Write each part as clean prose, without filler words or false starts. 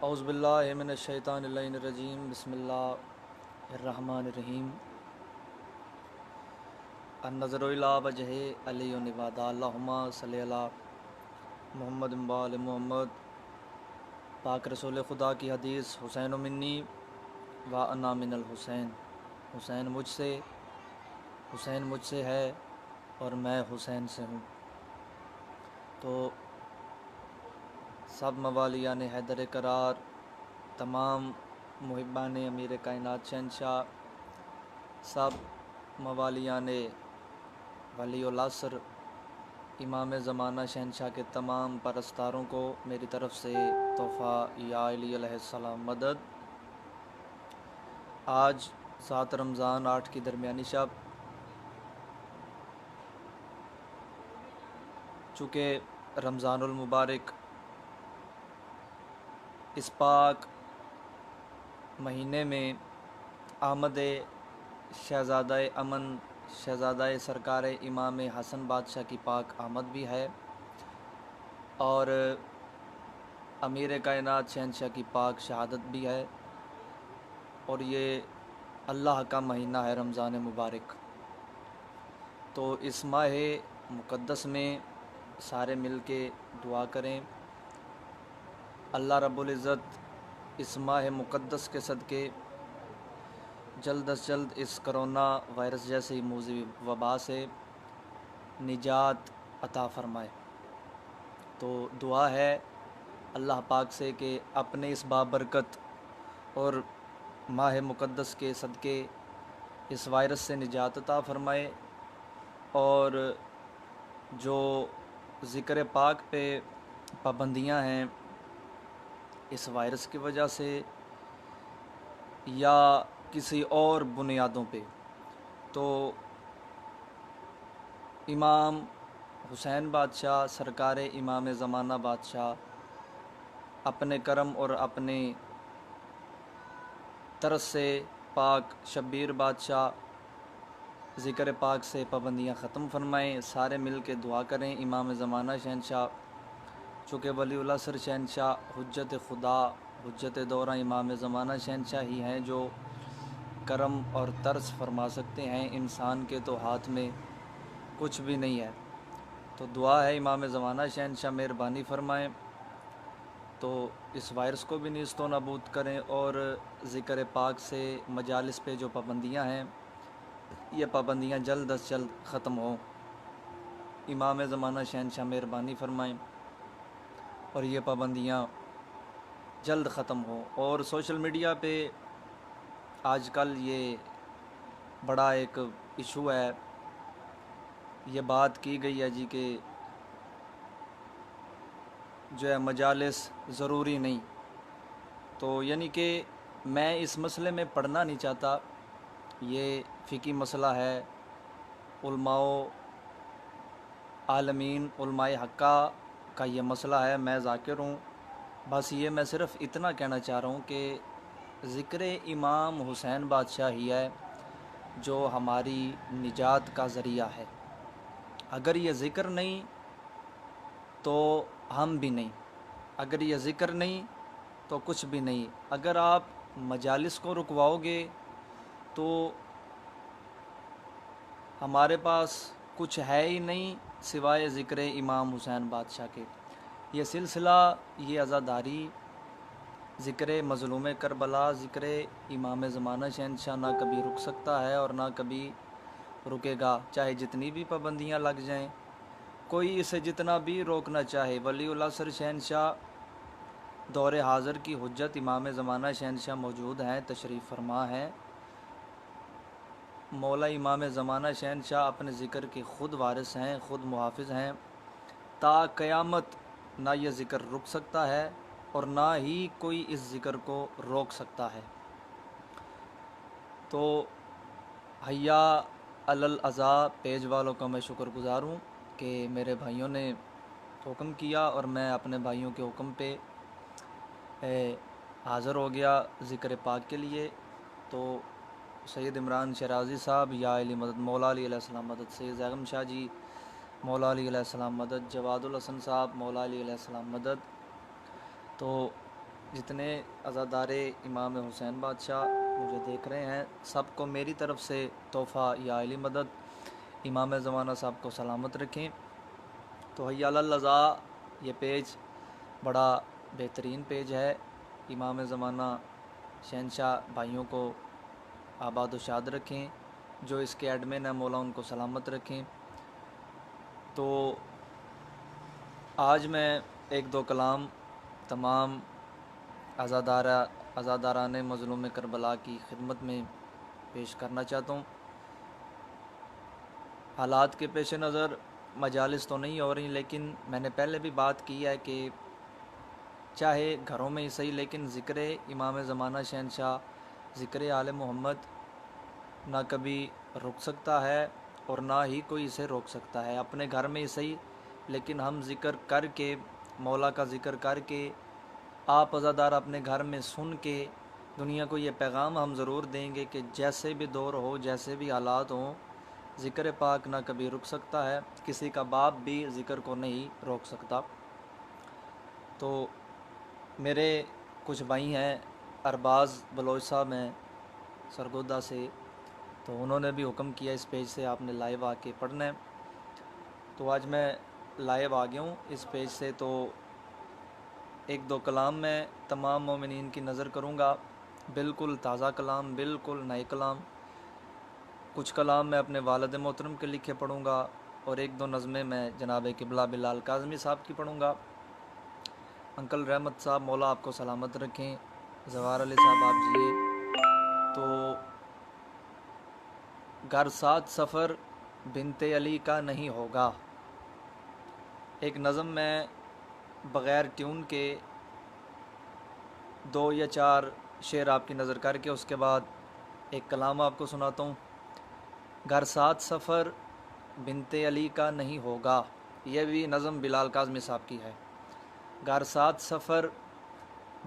اعوذ باللہ من الشیطان اللعین الرجیم بسم اللہ الرحمن الرحیم النظر الی وجہ علی نوادا اللہم صلی علی محمد وآل محمد۔ پاک رسول خدا کی حدیث حسین منی و انا من الحسین، حسین مجھ سے ہے اور میں حسین سے ہوں۔ تو سب موالیان حیدر قرار، تمام محبان امیر کائنات شہنشاہ، سب موالیان ولی العصر امام زمانہ شہنشاہ کے تمام پرستاروں کو میری طرف سے تحفہ یا علی علیہ السلام مدد۔ آج 7 رمضان 8 کی درمیانی شب، چونکہ رمضان المبارک اس پاک مہینے میں آمد شہزادہ امن شہزادہ سرکار امام حسن بادشاہ کی پاک آمد بھی ہے، اور امیر کائنات شہنشاہ کی پاک شہادت بھی ہے، اور یہ اللہ کا مہینہ ہے رمضان مبارک۔ تو اس ماہ مقدس میں سارے مل کے دعا کریں، اللہ رب العزت اس ماہ مقدس کے صدقے جلد از جلد اس کرونا وائرس جیسی موذی وبا سے نجات عطا فرمائے۔ تو دعا ہے اللہ پاک سے کہ اپنے اس بابرکت اور ماہ مقدس کے صدقے اس وائرس سے نجات عطا فرمائے، اور جو ذکر پاک پہ پابندیاں ہیں اس وائرس کی وجہ سے یا کسی اور بنیادوں پہ، تو امام حسین بادشاہ سرکار امام زمانہ بادشاہ اپنے کرم اور اپنے طرز سے پاک شبیر بادشاہ ذکر پاک سے پابندیاں ختم فرمائیں۔ سارے مل کے دعا کریں امام زمانہ شہنشاہ، چونکہ ولی العصر شہنشاہ حجت خدا حجت دورہ امام زمانہ شہنشاہ ہی ہیں جو کرم اور طرز فرما سکتے ہیں، انسان کے تو ہاتھ میں کچھ بھی نہیں ہے۔ تو دعا ہے امام زمانہ شہنشاہ مہربانی فرمائیں تو اس وائرس کو بھی نیست و نابود کریں، اور ذکر پاک سے مجالس پہ جو پابندیاں ہیں یہ پابندیاں جلد از جلد ختم ہوں، امام زمانہ شہنشاہ مہربانی فرمائیں اور یہ پابندیاں جلد ختم ہوں۔ اور سوشل میڈیا پہ آج کل یہ بڑا ایک ایشو ہے، یہ بات کی گئی ہے جی کہ جو ہے مجالس ضروری نہیں، تو یعنی کہ میں اس مسئلے میں پڑھنا نہیں چاہتا، یہ فقہی مسئلہ ہے، علماء عالمین علماء حقہ کا یہ مسئلہ ہے، میں ذاکر ہوں، بس یہ میں صرف اتنا کہنا چاہ رہا ہوں کہ ذکر امام حسین بادشاہ ہی ہے جو ہماری نجات کا ذریعہ ہے۔ اگر یہ ذکر نہیں تو ہم بھی نہیں، اگر یہ ذکر نہیں تو کچھ بھی نہیں۔ اگر آپ مجالس کو رکواؤ گے تو ہمارے پاس کچھ ہے ہی نہیں سوائے ذکر امام حسین بادشاہ کے۔ یہ سلسلہ، یہ عزاداری، ذکر مظلوم کربلا، ذکر امام زمانہ شہنشاہ نہ کبھی رک سکتا ہے اور نہ کبھی رکے گا، چاہے جتنی بھی پابندیاں لگ جائیں، کوئی اسے جتنا بھی روکنا چاہے۔ ولی العصر شہنشاہ دور حاضر کی حجت امام زمانہ شہنشاہ موجود ہیں، تشریف فرما ہیں، مولا امام زمانہ شہنشاہ اپنے ذکر کے خود وارث ہیں، خود محافظ ہیں، تا قیامت نہ یہ ذکر رک سکتا ہے اور نہ ہی کوئی اس ذکر کو روک سکتا ہے۔ تو حیا علی العزا پیج والوں کا میں شکر گزار ہوں کہ میرے بھائیوں نے حکم کیا اور میں اپنے بھائیوں کے حکم پہ حاضر ہو گیا ذکر پاک کے لیے۔ تو سید عمران شرازی صاحب یا علی مدد، مولا علی علیہ السلام مدد، سید زیغم شاہ جی مولا علی علیہ السلام مدد، جواد الحسن صاحب مولا علی علیہ السلام مدد۔ تو جتنے عزادار امام حسین بادشاہ مجھے دیکھ رہے ہیں، سب کو میری طرف سے تحفہ یا علی مدد امام زمانہ صاحب کو سلامت رکھیں۔ تو حی علی الرضا یہ پیج بڑا بہترین پیج ہے۔ امام زمانہ شہنشاہ بھائیوں کو آباد و شاد رکھیں، جو اس کے ایڈمن ہیں مولا ان کو سلامت رکھیں۔ تو آج میں ایک دو کلام تمام عزاداران مظلوم کربلا کی خدمت میں پیش کرنا چاہتا ہوں۔ حالات کے پیش نظر مجالس تو نہیں ہو رہی، لیکن میں نے پہلے بھی بات کی ہے کہ چاہے گھروں میں ہی صحیح، لیکن ذکر امام زمانہ شہنشاہ، ذکر آل محمد نہ کبھی رک سکتا ہے اور نہ ہی کوئی اسے روک سکتا ہے۔ اپنے گھر میں ہی صحیح، لیکن ہم ذکر کر کے، مولا کا ذکر کر کے، آپ عزادار اپنے گھر میں سن کے دنیا کو یہ پیغام ہم ضرور دیں گے کہ جیسے بھی دور ہو، جیسے بھی حالات ہوں، ذکر پاک نہ کبھی رک سکتا ہے، کسی کا باپ بھی ذکر کو نہیں روک سکتا۔ تو میرے کچھ بھائی ہیں، ارباز بلوچ صاحب ہیں سرگودا سے، تو انہوں نے بھی حکم کیا اس پیج سے آپ نے لائیو آ کے پڑھنا ہے۔ تو آج میں لائیو آ گیا ہوں اس پیج سے، تو ایک دو کلام میں تمام مومنین کی نظر کروں گا، بالکل تازہ کلام، بالکل نئے کلام۔ کچھ کلام میں اپنے والد محترم کے لکھے پڑھوں گا، اور ایک دو نظمیں میں جناب قبلہ بلال کاظمی صاحب کی پڑھوں گا۔ انکل رحمت صاحب مولا آپ کو سلامت رکھیں، زوار علی صاحب آپ جیے۔ تو گھر ساتھ سفر بنت علی کا نہیں ہوگا، ایک نظم میں بغیر ٹیون کے 2 یا 4 شعر آپ کی نظر کر کے اس کے بعد ایک کلام آپ کو سناتا ہوں۔ گھر ساتھ سفر بنت علی کا نہیں ہوگا، یہ بھی نظم بلال کاظمی صاحب کی ہے۔ گھر ساتھ سفر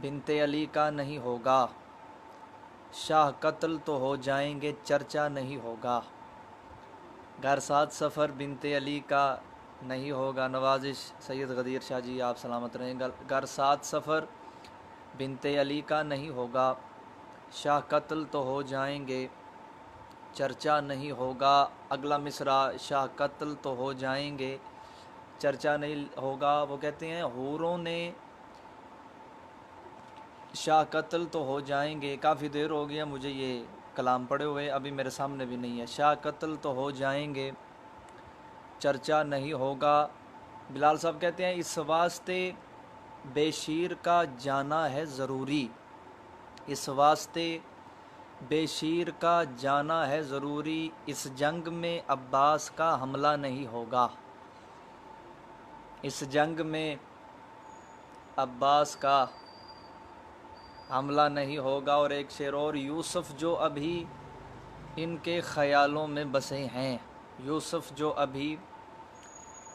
بنت علی کا نہیں ہوگا، شاہ قتل تو ہو جائیں گے چرچا نہیں ہوگا۔ گھر ساتھ سفر بنت علی کا نہیں ہوگا، نوازش سید غدیر شاہ جی آپ سلامت رہیں۔ گھر ساتھ سفر بنت علی کا نہیں ہوگا، شاہ قتل تو ہو جائیں گے چرچا نہیں ہوگا۔ اگلا مصرع، شاہ قتل تو ہو جائیں گے چرچا نہیں ہوگا۔ وہ کہتے ہیں حوروں نے شاہ قتل تو ہو جائیں گے، کافی دیر ہو گیا مجھے یہ کلام پڑھے ہوئے، ابھی میرے سامنے بھی نہیں ہے۔ شاہ قتل تو ہو جائیں گے چرچا نہیں ہوگا۔ بلال صاحب کہتے ہیں اس واسطے بے شیر کا جانا ہے ضروری، اس واسطے بے شیر کا جانا ہے ضروری، اس جنگ میں عباس کا حملہ نہیں ہوگا، اس جنگ میں عباس کا حملہ نہیں ہوگا۔ اور ایک شعر اور، یوسف جو ابھی ان کے خیالوں میں بسے ہیں، یوسف جو ابھی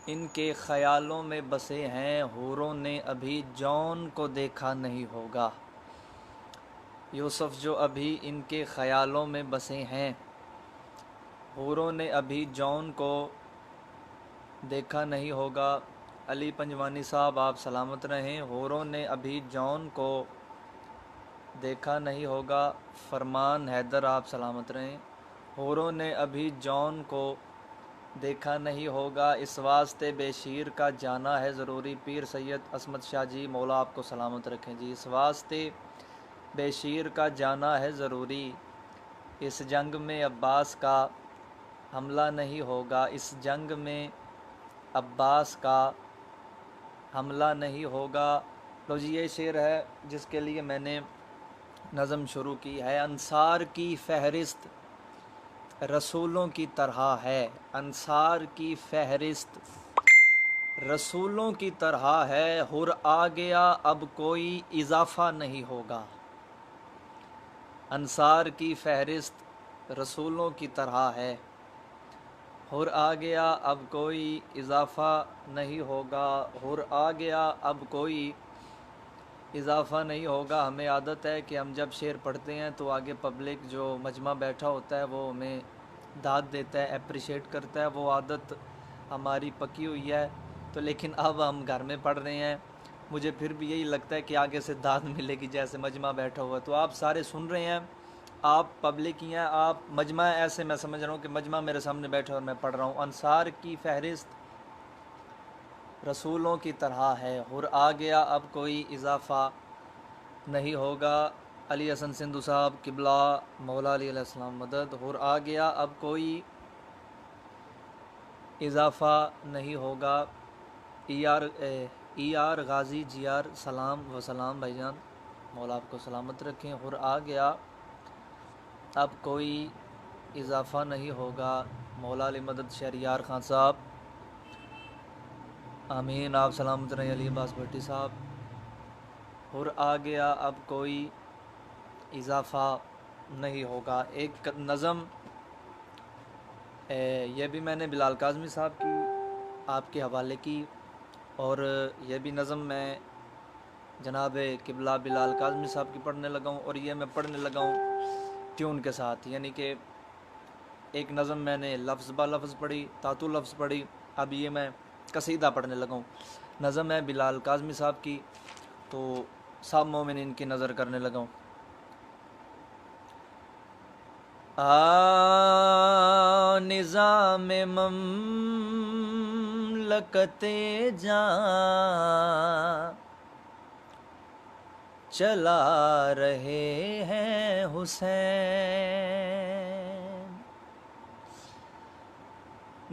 ان کے خیالوں میں بسے ہیں، حوروں نے ابھی جون کو دیکھا نہیں ہوگا۔ یوسف جو ابھی ان کے خیالوں میں بسے ہیں، حوروں نے ابھی جون کو دیکھا نہیں ہوگا۔ علی پنجوانی صاحب آپ سلامت رہیں، حوروں نے ابھی جون کو دیکھا نہیں ہوگا۔ فرمان حیدر آپ سلامت رہیں، حوروں نے ابھی جون کو دیکھا نہیں ہوگا، اس واسطے بے شیر کا جانا ہے ضروری۔ پیر سید عصمت شاہ جی مولا آپ کو سلامت رکھیں جی، اس واسطے بے شیر کا جانا ہے ضروری، اس جنگ میں عباس کا حملہ نہیں ہوگا، اس جنگ میں عباس کا حملہ نہیں ہوگا۔ لو جی یہ شعر ہے جس کے لیے میں نے نظم شروع کی ہے۔ انصار کی فہرست رسولوں کی طرح ہے، انصار کی فہرست رسولوں کی طرح ہے، حر آ گیا اب کوئی اضافہ نہیں ہوگا۔ انصار کی فہرست رسولوں کی طرح ہے، حر آ گیا اب کوئی اضافہ نہیں ہوگا، حر آ گیا اب کوئی اضافہ نہیں ہوگا۔ ہمیں عادت ہے کہ ہم جب شعر پڑھتے ہیں تو آگے پبلک جو مجمع بیٹھا ہوتا ہے وہ ہمیں داد دیتا ہے، اپریشیٹ کرتا ہے، وہ عادت ہماری پکی ہوئی ہے۔ تو لیکن اب ہم گھر میں پڑھ رہے ہیں مجھے پھر بھی یہی لگتا ہے کہ آگے سے داد ملے گی جیسے مجمع بیٹھا ہوا ہے۔ تو آپ سارے سن رہے ہیں، آپ پبلک ہی ہیں، آپ مجمع ایسے میں سمجھ رہا ہوں کہ مجمع میرے سامنے بیٹھا اور میں پڑھ رہا ہوں۔ انصار کی فہرست رسولوں کی طرح ہے، اور آ گیا اب کوئی اضافہ نہیں ہوگا۔ علی حسن سندھو صاحب قبلہ مولا علی علیہ السلام مدد۔ اور آ گیا اب کوئی اضافہ نہیں ہوگا۔ E R Ghazi G are سلام و سلام بھائی جان، مولا آپ کو سلامت رکھیں۔ اور آ گیا اب کوئی اضافہ نہیں ہوگا، مولا علی مدد شہریار خان صاحب آمین، آپ سلامت رہیں علی عباس بھٹی صاحب۔ اور آ گیا اب کوئی اضافہ نہیں ہوگا۔ ایک نظم یہ بھی میں نے بلال کاظمی صاحب کی آپ کے حوالے کی، اور یہ بھی نظم میں جناب قبلہ بلال کاظمی صاحب کی پڑھنے لگا ہوں، اور یہ میں پڑھنے لگا ہوں ٹیون کے ساتھ، یعنی کہ ایک نظم میں نے لفظ با لفظ پڑھی، تاتو لفظ پڑھی، اب یہ میں قصیدہ پڑھنے لگا ہوں۔ نظم ہے بلال کاظمی صاحب کی، تو سب مومنین کی نظر کرنے لگا ہوں۔ نظام مملکت جاں چلا رہے ہیں حسین،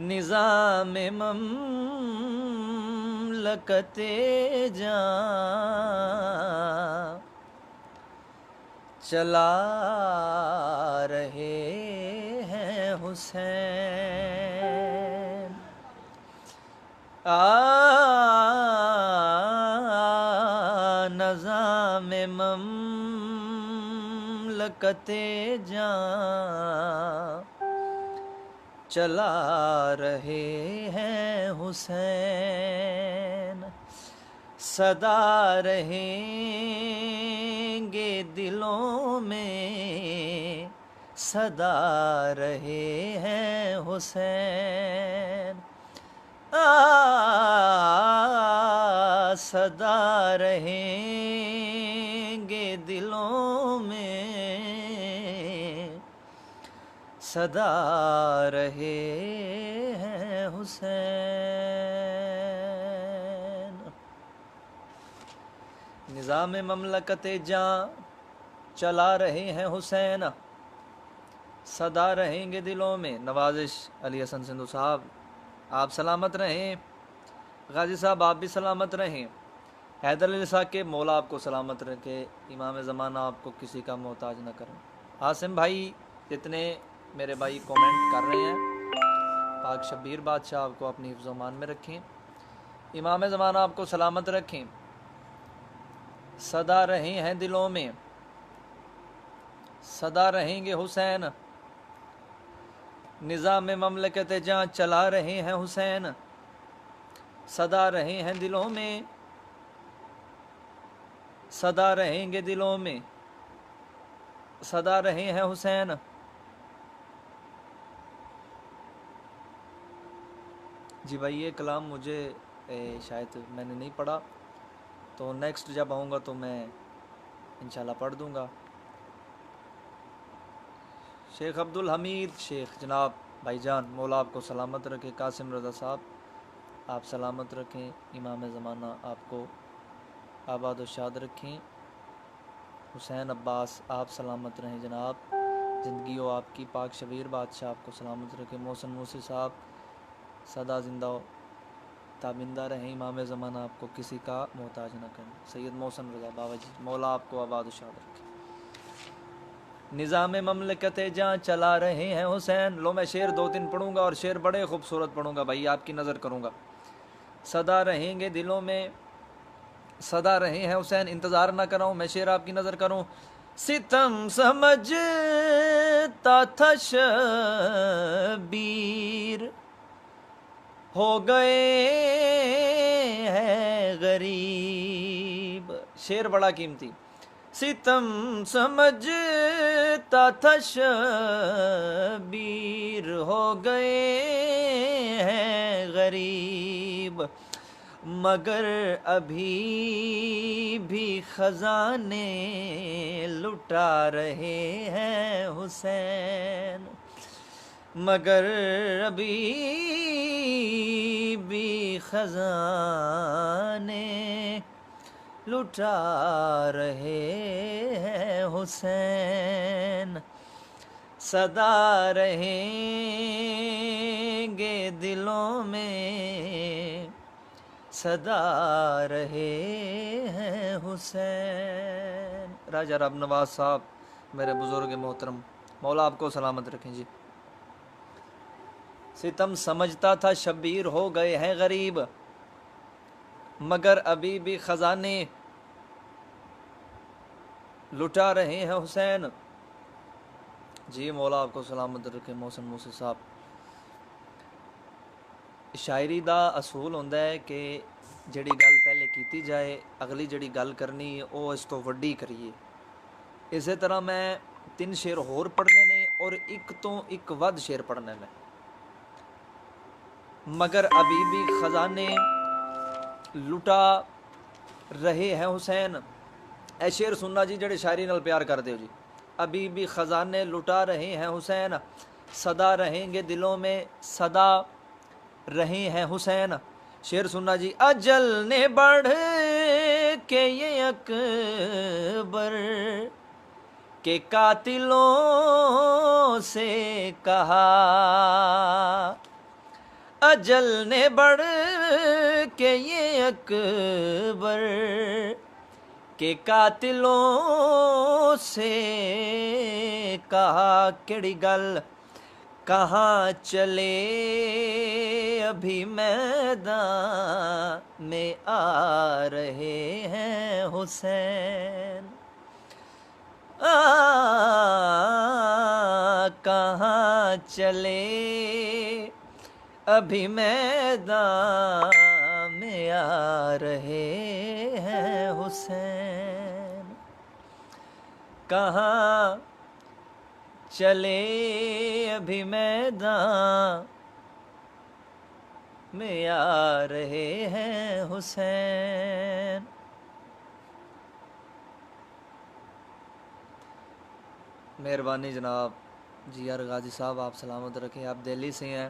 نظام مملکت جاں چلا رہے ہیں حسین، نظام مملکت جاں چلا رہے ہیں حسین، صدا رہیں گے دلوں میں، صدا رہے ہیں حسین، صدا رہیں گے دلوں میں، صدا رہے ہیں حسین، نظام مملکت جاں چلا رہے ہیں حسین، صدا رہیں گے دلوں میں۔ نوازش علی حسن سندھو صاحب آپ سلامت رہیں، غازی صاحب آپ بھی سلامت رہیں، حیدر علی کے مولا آپ کو سلامت رکھے، امام زمانہ آپ کو کسی کا محتاج نہ کریں۔ عاصم بھائی جتنے میرے بھائی کومنٹ کر رہے ہیں، پاک شبیر بادشاہ آپ کو اپنی حفظ و امان میں رکھیں، امام زمانہ آپ کو سلامت رکھیں، صدا رہے ہیں دلوں میں، صدا رہیں گے حسین، نظام مملکت جاں چلا رہے ہیں حسین، صدا رہے ہیں دلوں میں، صدا رہیں گے دلوں میں، صدا رہے ہیں حسین۔ جی بھائی یہ کلام مجھے شاید میں نے نہیں پڑھا، تو نیکسٹ جب آؤں گا تو میں انشاءاللہ پڑھ دوں گا۔ شیخ عبدالحمید شیخ جناب بھائی جان مولا آپ کو سلامت رکھے، قاسم رضا صاحب آپ سلامت رکھیں، امام زمانہ آپ کو آباد و شاد رکھیں، حسین عباس آپ سلامت رہیں جناب، زندگی ہو آپ کی، پاک شبیر بادشاہ آپ کو سلامت رکھے، محسن موسی صاحب سدا زندہ ہو تابندہ رہیں، امام زمانہ آپ کو کسی کا محتاج نہ کریں، سید محسن رضا بابا جی مولا آپ کو آباد و شاد رکھے۔ نظام مملکت جاں چلا رہے ہیں حسین، لو میں شعر 2-3 پڑھوں گا، اور شعر بڑے خوبصورت پڑھوں گا بھائی، آپ کی نظر کروں گا۔ صدا رہیں گے دلوں میں، صدا رہے ہیں حسین، انتظار نہ کراؤں میں شعر آپ کی نظر کروں۔ ستم سمجھتا تھا شبیر، ہو گئے ہیں غریب، شعر بڑا قیمتی۔ ستم سمجھتا تھا شبیر، ہو گئے ہیں غریب، مگر ابھی بھی خزانے لٹا رہے ہیں حسین، مگر ابھی بھی خزانے لٹا رہے ہیں حسین، صدا رہیں گے دلوں میں، صدا رہے ہیں حسین۔ راجہ رب نواز صاحب میرے بزرگ محترم، مولا آپ کو سلامت رکھیں جی۔ ستم سمجھتا تھا شبیر ہو گئے ہیں غریب، مگر ابھی بھی خزانے لٹا رہے ہیں حسین۔ جی مولا آپ کو سلامت رکھے محسن موسی صاحب۔ شاعری دا اصول ہوتا ہے کہ جڑی گل پہلے کیتی جائے، اگلی جڑی گل کرنی ہے وہ اس تو وڈی کریے۔ اسی طرح میں 3 شعر ہور پڑھنے نے اور ایک تو ایک ود شعر پڑھنے نے۔ مگر ابھی بھی خزانے لٹا رہے ہیں حسین، اے شعر سننا جی جڑے شاعری نال پیار کر دیو جی۔ ابھی بھی خزانے لٹا رہے ہیں حسین، صدا رہیں گے دلوں میں، صدا رہے ہیں حسین۔ شعر سننا جی۔ اجل نے بڑھ کے یہ اکبر کے قاتلوں سے کہا، اجل نے بڑھ کے یہ اکبر کے قاتلوں سے کہا، کیڑی گل کہاں چلے ابھی میدان میں آ رہے ہیں حسین، کہاں چلے ابھی میدان میں آ رہے ہیں حسین، کہاں چلے ابھی میدان میں آ رہے ہیں حسین۔ مہربانی جناب جی آر غازی صاحب، آپ سلامت رکھیں، آپ دہلی سے ہیں،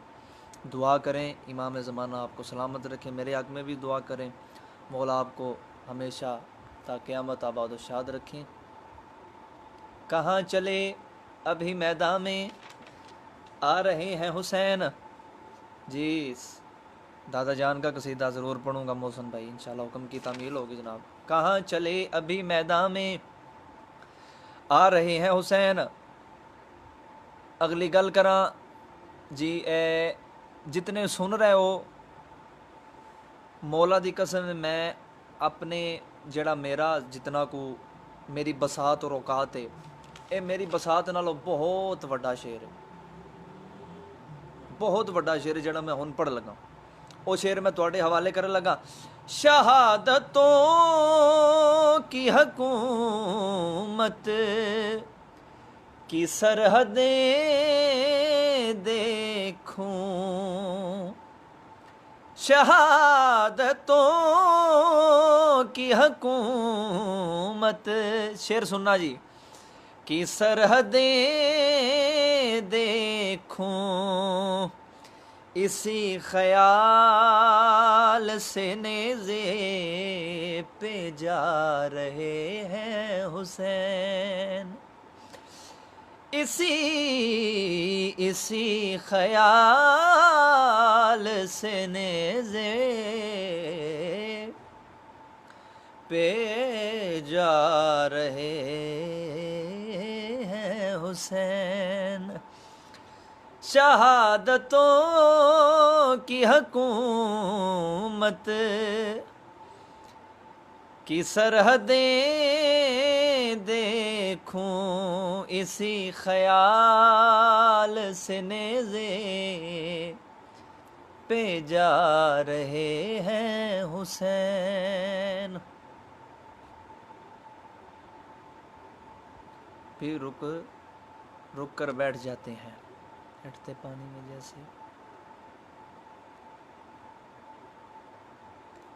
دعا کریں امام زمانہ آپ کو سلامت رکھیں، میرے حق میں بھی دعا کریں، مولا آپ کو ہمیشہ تا قیامت آباد و شاد رکھیں۔ کہاں چلے ابھی میدان میں آ رہے ہیں حسین، جی دادا جان کا قصیدہ ضرور پڑھوں گا محسن بھائی، انشاءاللہ حکم کی تعمیل ہوگی جناب۔ کہاں چلے ابھی میدان میں آ رہے ہیں حسین۔ اگلی گل کراں جی، اے جتنے سن رہے ہو مولا دی قسم میں اپنے جڑا میرا جتنا کو میری بساط اور اوقات ہے، اے میری بساط نالوں بہت وڈا شعر ہے، بہت وڈا شعر ہے جڑا میں ہن پڑھ لگا، وہ شعر میں تواڈے حوالے کرن لگا۔ شہادتوں کی حکومت کی سرحدیں دیکھوں، شہادتوں کی حکومت، شعر سننا جی، کی سرحدیں دیکھوں، اسی خیال سے نیزے پہ جا رہے ہیں حسین، اسی خیال سے نیزے پہ جا رہے ہیں حسین، شہادتوں کی حکومت کی سرحدیں دیکھوں، اسی خیال سے نیزے پہ جا رہے ہیں حسین۔ پھر رک کر بیٹھ جاتے ہیں ہٹتے پانی میں جیسے،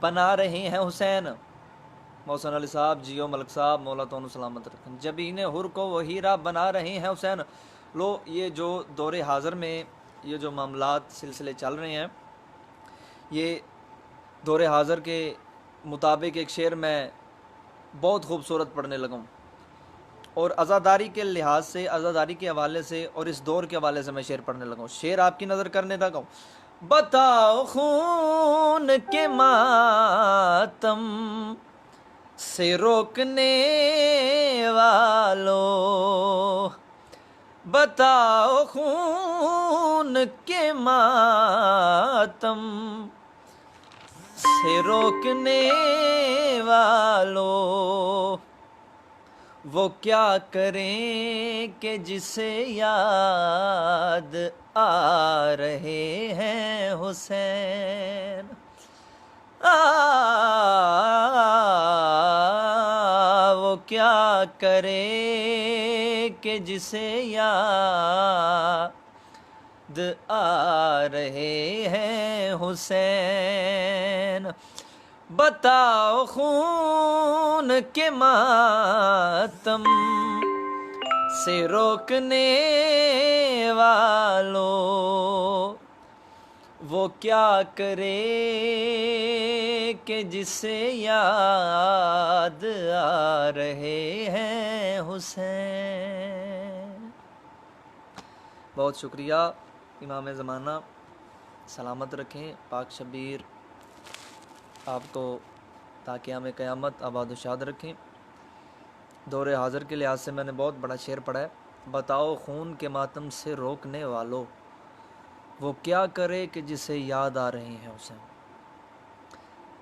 بنا رہے ہیں حسین۔ محسن علی صاحب، جیو ملک صاحب، مولا تو سلامت رکھیں۔ جبین حر کو وہ ہیرا بنا رہے ہیں حسین۔ لو، یہ جو دور حاضر میں یہ جو معاملات سلسلے چل رہے ہیں، یہ دور حاضر کے مطابق ایک شعر میں بہت خوبصورت پڑھنے لگا ہوں، اور عزاداری کے لحاظ سے، عزاداری کے حوالے سے اور اس دور کے حوالے سے میں شعر پڑھنے لگا ہوں۔ شعر آپ کی نظر کرنے لگا ہوں۔ بتاؤ خون کے ماتم سے روکنے والو، بتاؤ خون کے ماتم سے روکنے والو، وہ کیا کریں کہ جسے یاد آ رہے ہیں حسین، وہ کیا کرے کہ جسے یاد آ رہے ہیں حسین۔ بتاؤ خون کے ماتم سے روکنے والو، وہ کیا کرے کہ جسے یاد آ رہے ہیں حسین۔ بہت شکریہ امام زمانہ، سلامت رکھیں، پاک شبیر آپ کو تا قیام قیامت آباد و شاد رکھیں۔ دور حاضر کے لحاظ سے میں نے بہت بڑا شعر پڑھا ہے۔ بتاؤ خون کے ماتم سے روکنے والو، وہ کیا کرے کہ جسے یاد آ رہے ہیں حسین۔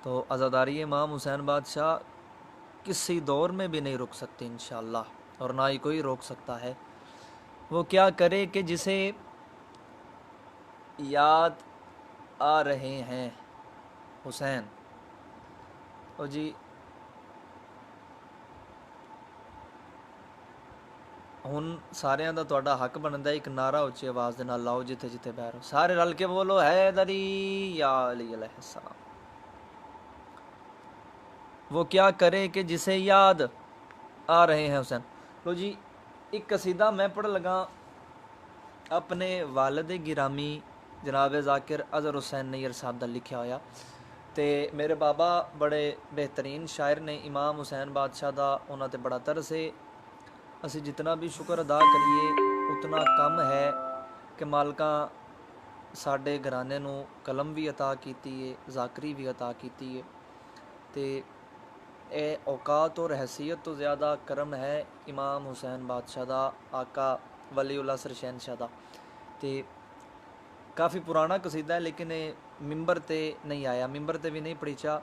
تو عزاداری امام حسین بادشاہ کسی دور میں بھی نہیں رک سکتے انشاءاللہ، اور نہ ہی کوئی روک سکتا ہے۔ وہ کیا کرے کہ جسے یاد آ رہے ہیں حسین۔ اور جی ہن ساریاں دا تہاڈا حق بندا ہے ایک نعرہ اچھی آواز دے نال لاؤ جتھے جتھے بیٹھو، سارے رل کے بولو حیدری یا علی علیہ السلام۔ وہ کیا کرے کہ جسے یاد آ رہے ہیں حسین۔ لو جی، ایک قصیدہ میں پڑھ لگا اپنے والد گرامی جناب ذاکر اظہر حسین نیئر صاحب دا لکھیا ہویا، تے میرے بابا بڑے بہترین شاعر نے، امام حسین بادشاہ دا انہاں تے بڑا ترس ہے۔ اسی جتنا بھی شکر ادا کریے اتنا کم ہے کہ مالکاں ساڈے گھرانے نو قلم بھی عطا کیتی ہے، ذاکری بھی عطا کیتی ہے، تے اے اوقات اور حیثیت تو زیادہ کرم ہے امام حسین بادشاہ دا، آقا ولی اللہ سر شہنشاہ دا۔ تے کافی پرانا قصیدہ ہے لیکن ممبر تے نہیں آیا، ممبر تے بھی نہیں پڑھی چا،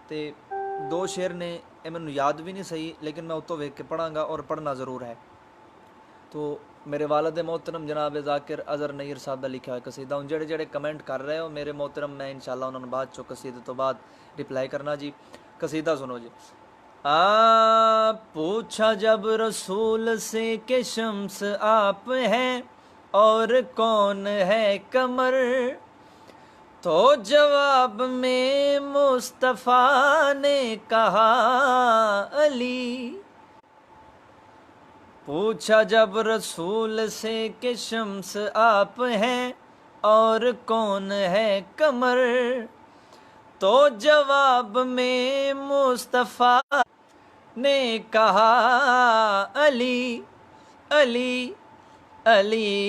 تے دو شعر نے یہ مینوں یاد بھی نہیں صحیح، لیکن میں اتوں ویکھ کے پڑھاں گا اور پڑھنا ضرور ہے۔ تو میرے والد محترم جناب ذاکر اظہر نیئر صاحب دا لکھا ہوا قصیدہ، ہوں جڑے جڑے کمنٹ کر رہے ہو میرے محترم، میں انشاءاللہ انہوں نے بعد چو قصیدے تو بعد رپلائی کرنا۔ جی قصیدہ سنو جی۔ پوچھا جب رسول سے کہ شمس آپ ہیں اور کون ہے قمر، تو جواب میں مصطفیٰ نے کہا علی۔ پوچھا جب رسول سے کہ شمس آپ ہیں اور کون ہے قمر، تو جواب میں مصطفیٰ نے کہا علی علی علی،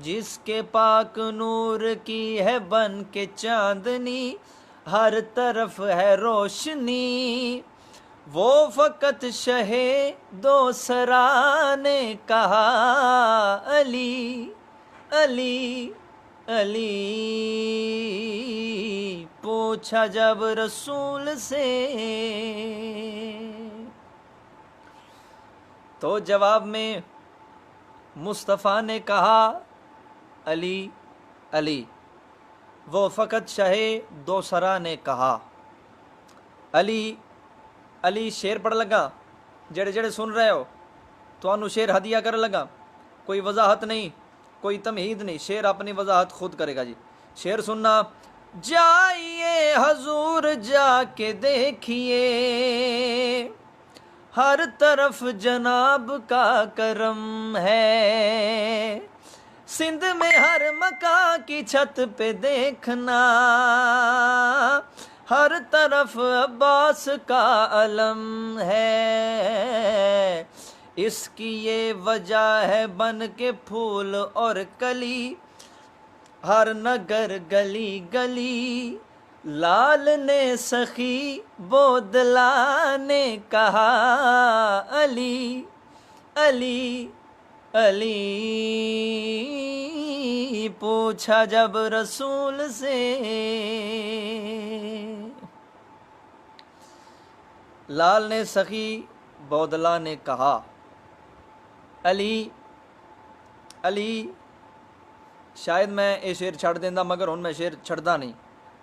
جس کے پاک نور کی ہے بن کے چاندنی، ہر طرف ہے روشنی، وہ فقط شہ دو سرا نے کہا علی علی علی۔ پوچھا جب رسول سے تو جواب میں مصطفیٰ نے کہا علی علی، وہ فقط شہ دو سرا نے کہا علی علی۔ شعر پڑھ لگا، جڑے جڑے سن رہے ہو تھانوں شعر ہدیہ کر لگا، کوئی وضاحت نہیں، کوئی تمہید نہیں، شعر اپنی وضاحت خود کرے گا۔ جی شعر سننا، جائیے حضور جا کے دیکھیے، ہر طرف جناب کا کرم ہے، سندھ میں ہر مکان کی چھت پہ دیکھنا، ہر طرف عباس کا علم ہے، اس کی یہ وجہ ہے بن کے پھول اور کلی، ہر نگر گلی گلی، لال نے سخی بودلا نے کہا علی علی علی، پوچھا جب رسول سے، لال نے سخی بودلا نے کہا علی علی، شاید میں یہ شعر چھڑ دینا مگر ہن میں شعر چھڑدا نہیں،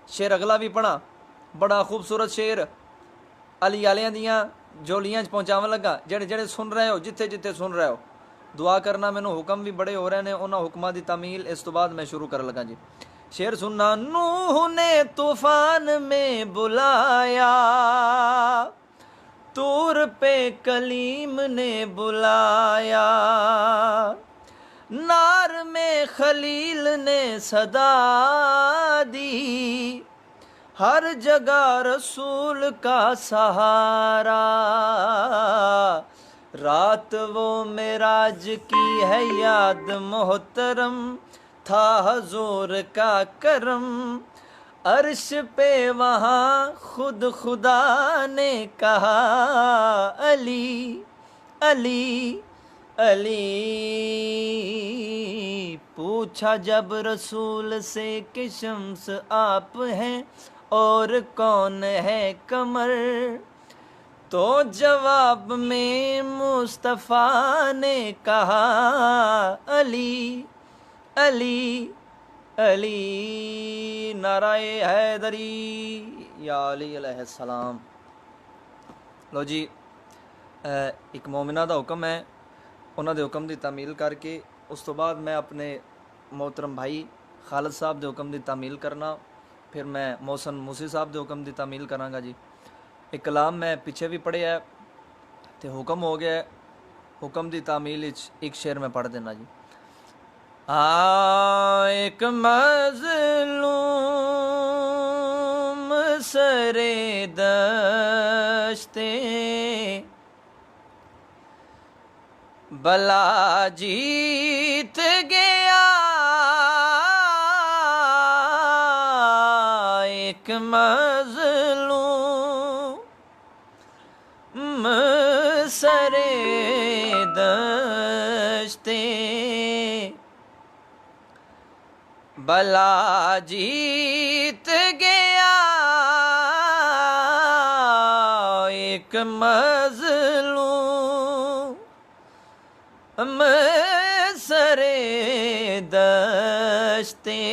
شعر اگلا بھی پڑھا، بڑا خوبصورت شعر علی والیاں دیاں جولیاں پہنچاون لگا، جڑے جڑے سن رہے ہو جتھے جتھے سن رہے ہو دعا کرنا، مینوں حکم بھی بڑے ہو رہے ہیں، انہاں حکماں دی تعمیل اس تو بعد میں شروع کر لگا جی۔ شعر سننا، نوح نے طوفان میں بلایا، طور پہ کلیم نے بلایا، نار میں خلیل نے صدا دی، ہر جگہ رسول کا سہارا، رات وہ معراج کی ہے یاد محترم، تھا حضور کا کرم، عرش پہ وہاں خود خدا نے کہا علی علی علی، پوچھا جب رسول سے کہ شمس آپ ہیں اور کون ہے قمر، تو جواب میں مصطفیٰ نے کہا علی علی علی، نعرہ حیدری یا علی علیہ السلام۔ لو جی، ایک مومنہ دا حکم ہے، انہاں دے حکم دی تعمیل کر کے اس تو بعد میں اپنے محترم بھائی خالد صاحب دے حکم دی تعمیل کرنا، پھر میں محسن موسی صاحب دے حکم دی تعمیل کراں گا جی۔ ایک کلام میں پیچھے بھی پڑھیا ہے تے حکم ہو گیا ہے، حکم دی تعمیل ایک شعر میں پڑھ دینا جی۔ ایک مظلوم سرے دشتے بلا جیت گیا، ایک مظلوم سرے دشتے بلا جیت گیا، ایک مظلوم سرے دشتے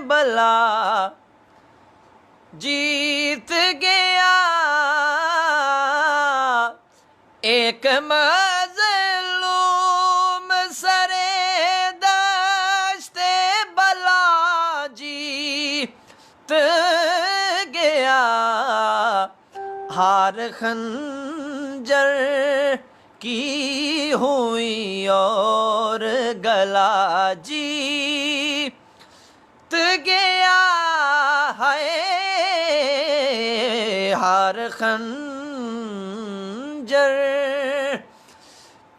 بلا جیت گیا، ایک مظلوم سرے دشتے بلا جیت گیا، ہار خنجر کی ہوئی اور گلا جیت گیا، ہے ہار خنجر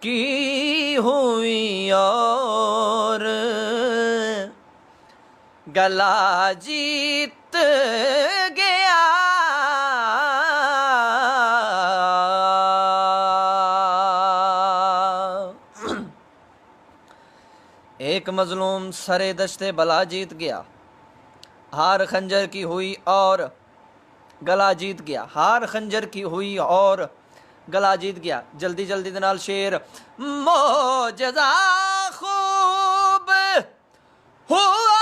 کی ہوئی اور گلا جیت گیا، ایک مظلوم سرے دشتے بلا جیت گیا، ہار خنجر کی ہوئی اور گلا جیت گیا، ہار خنجر کی ہوئی اور گلا جیت گیا۔ جلدی جلدی دنال شیر، معجزہ خوب ہوا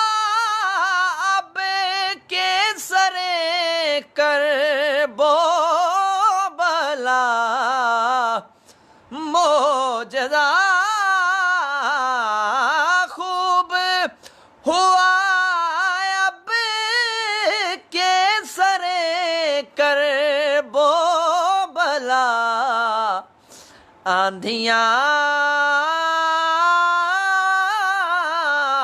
اب کے سرے کرب و بلا، معجزہ خوب ہوا اب کر بو بلا آندھیاں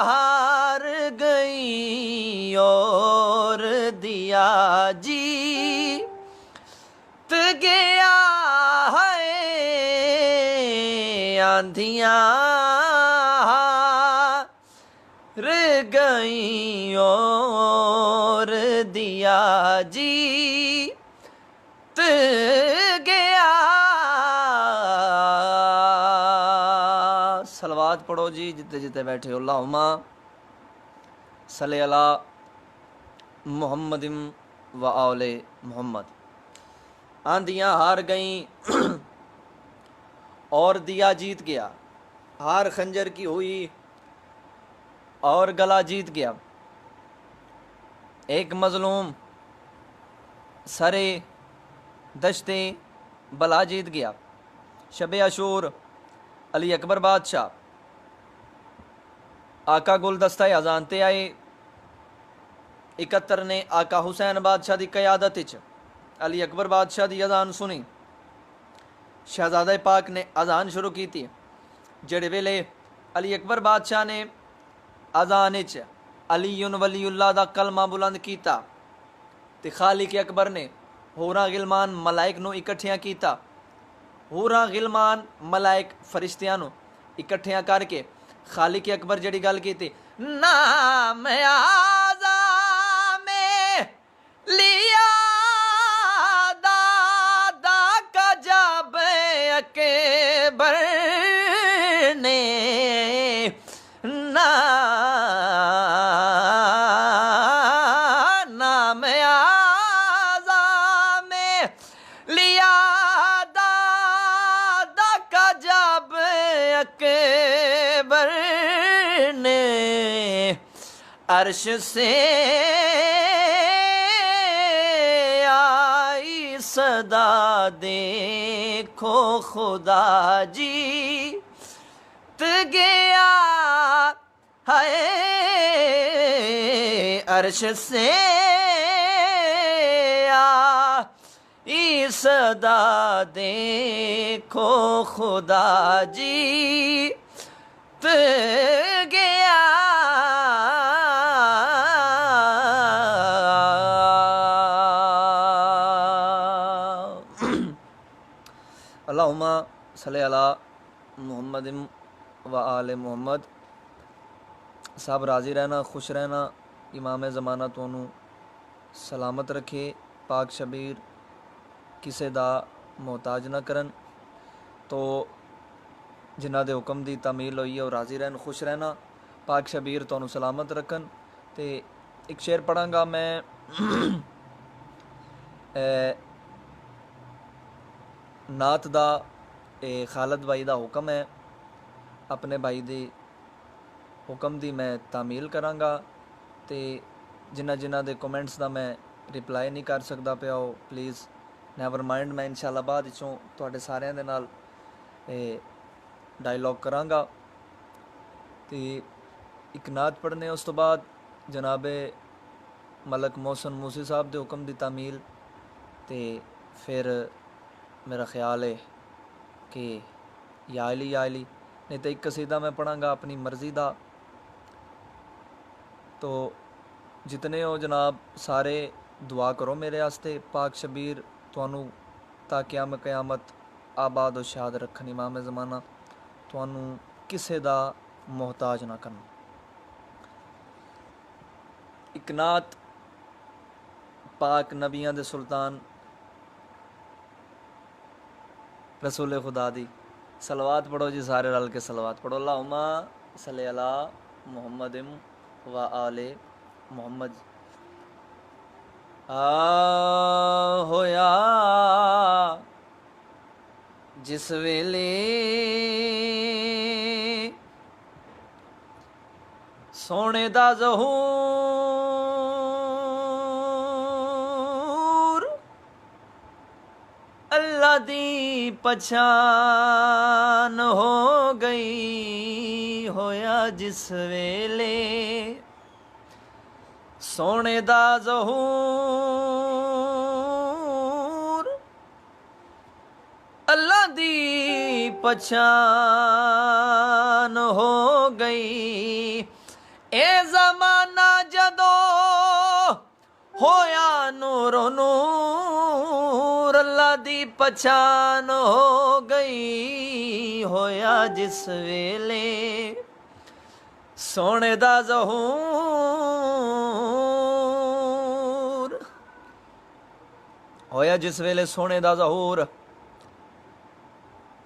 ہار گئی اور دیا جیت گیا ہے آندھیاں ہار گئی اور دیا جیت گیا۔ صلوات پڑھو جی جتے جتے بیٹھے ہو، اللہم صلی علی محمد و آل محمد۔ آندھیاں ہار گئیں اور دیا جیت گیا، ہار خنجر کی ہوئی اور گلا جیت گیا۔ ایک مظلوم سرے دشتے بلا جیت گیا۔ شب عاشور علی اکبر بادشاہ آقا گلدستہ اذانتے آئے 71 نے آقا حسین بادشاہ دی قیادت وچ علی اکبر بادشاہ دی اذان سنی۔ شہزادہ پاک نے اذان شروع کی تھی، جڑے ویلے علی اکبر بادشاہ نے اذان وچ علی ولی اللہ دا کلمہ بلند کیتا تے خالق اکبر نے ہوراں غلمان ملائک نو اکٹھیاں کیتا۔ ہوراں غلمان ملائک فرشتیاں نو اکٹھیاں کر کے خالق اکبر جڑی گل کیتی، نام اعظم لیا دادا کا جب اکبر نے نام اعظم لیا دادا کا جب اکبر نے عرش سے آئی صدا دیکھو خدا جیت گیا ہے عرش سے آئی صدا دیکھو خدا جیت گیا۔ اللہم صلی علی محمد و آل محمد۔ سب راضی رہنا، خوش رہنا، امام زمانہ تونوں سلامت رکھے، پاک شبیر کسے دا محتاج نہ کرن۔ تو جنہ دے حکم دی تعمیل ہوئی ہے اور راضی رہن، خوش رہنا، پاک شبیر تونوں سلامت رکھن۔ تے ایک شعر پڑھاں گا میں نعت دا، خالد بھائی دا حکم ہے، اپنے بھائی دی حکم دی میں تعمیل کراں گا۔ تے جنہ جنہ دے کومنٹس دا میں رپلائی نہیں کر سکدا پیا ہو پلیز نیور مائنڈ، میں انشاءاللہ بعد وچوں تواڈے ساریاں دے نال ڈائیلاگ کراں گا۔ تے ایک نعت پڑھنے اس تو بعد جناب ملک محسن موسی صاحب دے حکم دی تعمیل، تے پھر میرا خیال ہے کہ یا علی نہیں تو ایک قصیدہ میں پڑھاں گا اپنی مرضی دا۔ تو جتنے ہو جناب سارے دعا کرو میرے واسطے، پاک شبیر تانوں تا قیامت آباد و شاد رکھن، امام زمانہ تانوں کسے دا محتاج نہ کرن۔ ایک نعت پاک نبیاں دے سلطان رسول خدا دی، صلوات پڑھو جی سارے رل کے صلوات پڑھو، اللہم صلی علی محمد و آل محمد۔ ہویا جس ویلے سونے دا ظہور اللہ دی پہچان ہو گئی، ہویا جس ویلے سونے دا ظہور پہچان ہو گئی اے زمانہ جدو ہویا نور و نور اللہ دی پہچان ہو گئی ہویا جس ویلے سونے دا ظہور ہویا جس ویلے سونے دا ظہور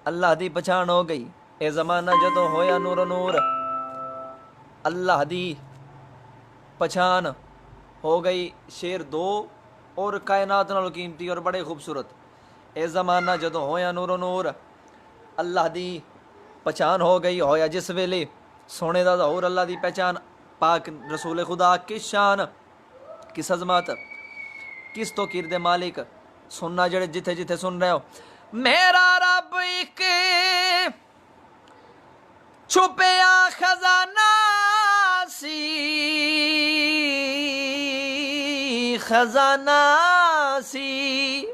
اللہ دی پہچان ہو گئی اے زمانہ جدو ہویا نور و نور اللہ دی پہچان ہو گئی شیر دو اور کائنات نالو قیمتی اور بڑے خوبصورت اے زمانہ جدو ہویا نور و نور اللہ دی پہچان ہو گئی ہویا جس ویلے سونے دا ظہور اللہ دی پہچان پاک رسول خدا کس شان کس عظمت کس توقیر دے مالک سننا جڑے جتھے جتھے سن رہے ہو میرا رب ایک چھپیا خزانہ سی خزانہ سی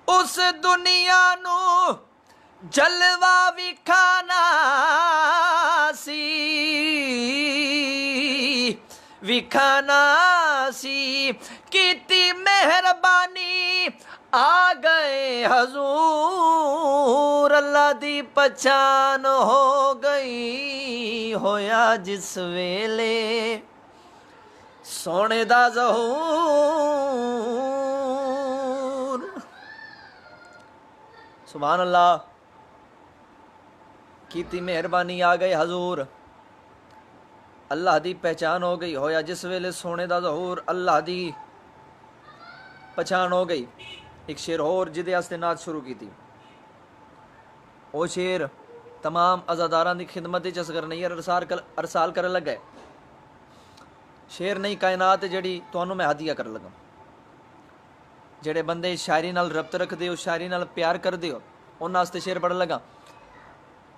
اس دنیا نو جلوہ وکھانا سی وکھانا سی کیتی مہربانی آ گئے حضور اللہ دی پہچان ہو گئی ہویا جس ویلے سونے دا ظہور سبحان اللہ کیتی مہربانی آ گئے حضور اللہ دی پہچان ہو گئی ہویا جس ویلے سونے دا ظہور اللہ دی پہچان ہو گئی ایک شیر اور جدے آستے نعت شروع کی تھی او شیر تمام عزاداران دی خدمت چس کر نہیں ارسال کر لگ گئے شیر نہیں کائنات جڑی تانوں میں ہدیہ کر لگا جڑے بندے شاعری نال ربط رکھ دیو شاعری نال پیار کر دیو انہاں واسطے شیر پڑھ لگا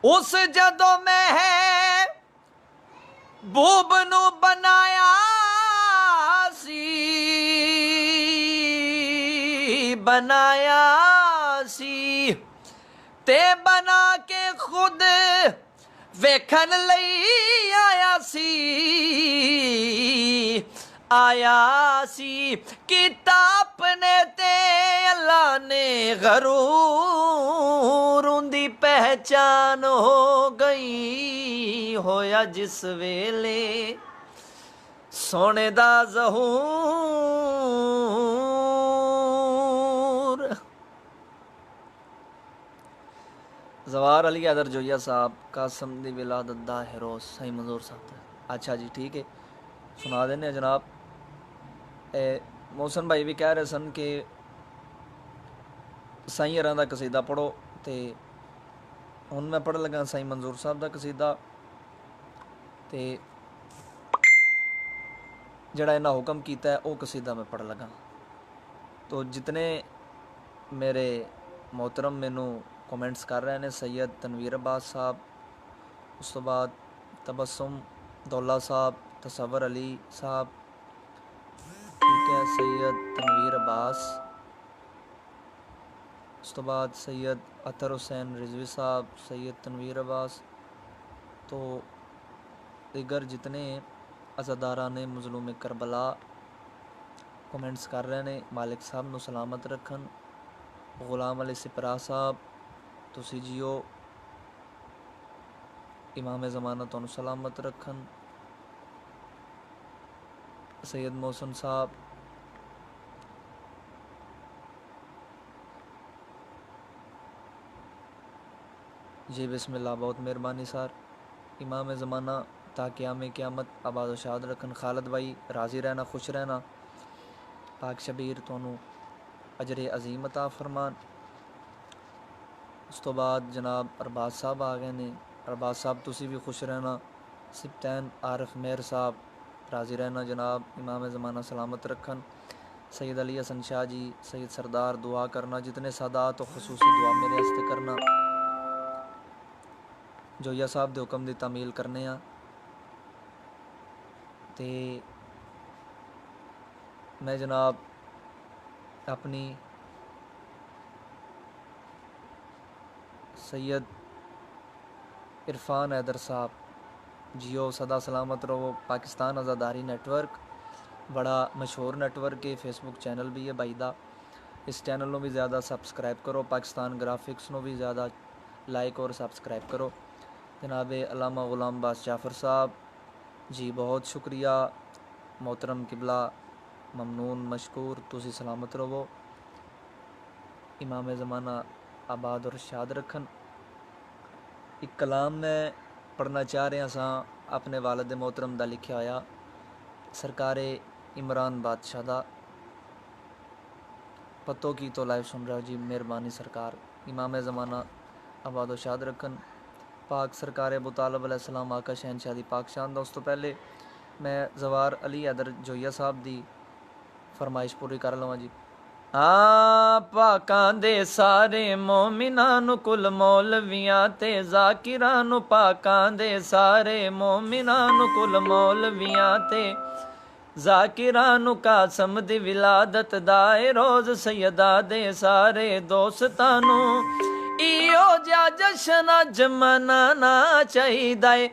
اس جدو میں ہے بوب نو بنایا سی تے بنا کے خود ویکھن لئی آیا سی کتاب نے تے اللہ نے غرور اندی پہچان ہو گئی ہویا جس ویلے سونے دا ظہور زوار علی حیدر جویا صاحب قاسم دی ولادت دا ہیروز صحیح منظور صاحب اچھا جی ٹھیک ہے سنا دینے جناب محسن بھائی بھی کہہ رہے سن کہ سائیں اراں دا قصیدہ پڑھو تے ہن میں پڑھ لگا سائیں منظور صاحب دا قصیدہ تے جڑا انہاں حکم کیتا ہے وہ قصیدہ میں پڑھ لگا تو جتنے میرے محترم مینوں کومنٹس کر رہے ہیں سید تنویر عباس صاحب اس تو بعد تبسم دولہ صاحب تصور علی صاحب ٹھیک ہے سید تنویر عباس اس تو بعد سید اطہر حسین رضوی صاحب سید تنویر عباس تو دیگر جتنے عزاداران مظلوم کربلا کومنٹس کر رہے ہیں مالک صاحب نو سلامت رکھن غلام علی سپرا صاحب تسی جیو امام زمانہ تو سلامت رکھن سید محسن صاحب جی بسم اللہ بہت مہربانی سر امام زمانہ تا قیام قیامت آباد و شاد رکھن خالد بھائی راضی رہنا خوش رہنا پاک شبیر تونوں اجر عظیم عطا فرمان اس تو بعد جناب ارباز صاحب آ گئے نے ارباز صاحب تسی بھی خوش رہنا سبتین عارف مہر صاحب راضی رہنا جناب امام زمانہ سلامت رکھن سید علی حسن شاہ جی سید سردار دعا کرنا جتنے سادات و خصوصی دعا میرے ہستے کرنا جویا صاحب دے حکم دی تعمیل کرنے ہاں تے میں جناب اپنی سید عرفان حیدر صاحب جیو سدا سلامت رہو. پاکستان آزاداری نیٹ ورک بڑا مشہور نیٹ ورک ہے. فیس بک چینل بھی ہے بائی دا. اس چینل نو بھی زیادہ سبسکرائب کرو. پاکستان گرافکس نو بھی زیادہ لائک اور سبسکرائب کرو. جناب علامہ غلام باز جعفر صاحب جی بہت شکریہ. محترم قبلہ ممنون مشکور. تسی سلامت رہو. امام زمانہ آباد اور شاد رکھن. ایک کلام نے پڑھنا چاہ رہے ہاں اپنے والد محترم دا لکھیا ہویا سرکار عمران بادشاہ دا. پتوں کی تو لائیو سن رہا ہو جی. مہربانی سرکار امام زمانہ آباد و شاد رکھن. پاک سرکار ابو طالب علیہ السلام آقا شہنشاہ دی پاک شان دا. اس تو پہلے میں زوار علی حیدر جویا صاحب دی فرمائش پوری کر لواں جی. پاکاں دے سارے مومناں نو کل مولویاں تے ذاکراں نو. پاکاں دے سارے مومناں نو کل مولویاں تے ذاکراں نو. قاسم دی ولادت دائے روز سیدہ دے سارے دوستاں نو. ایو جا جشن اج منانا چاہیدا اے.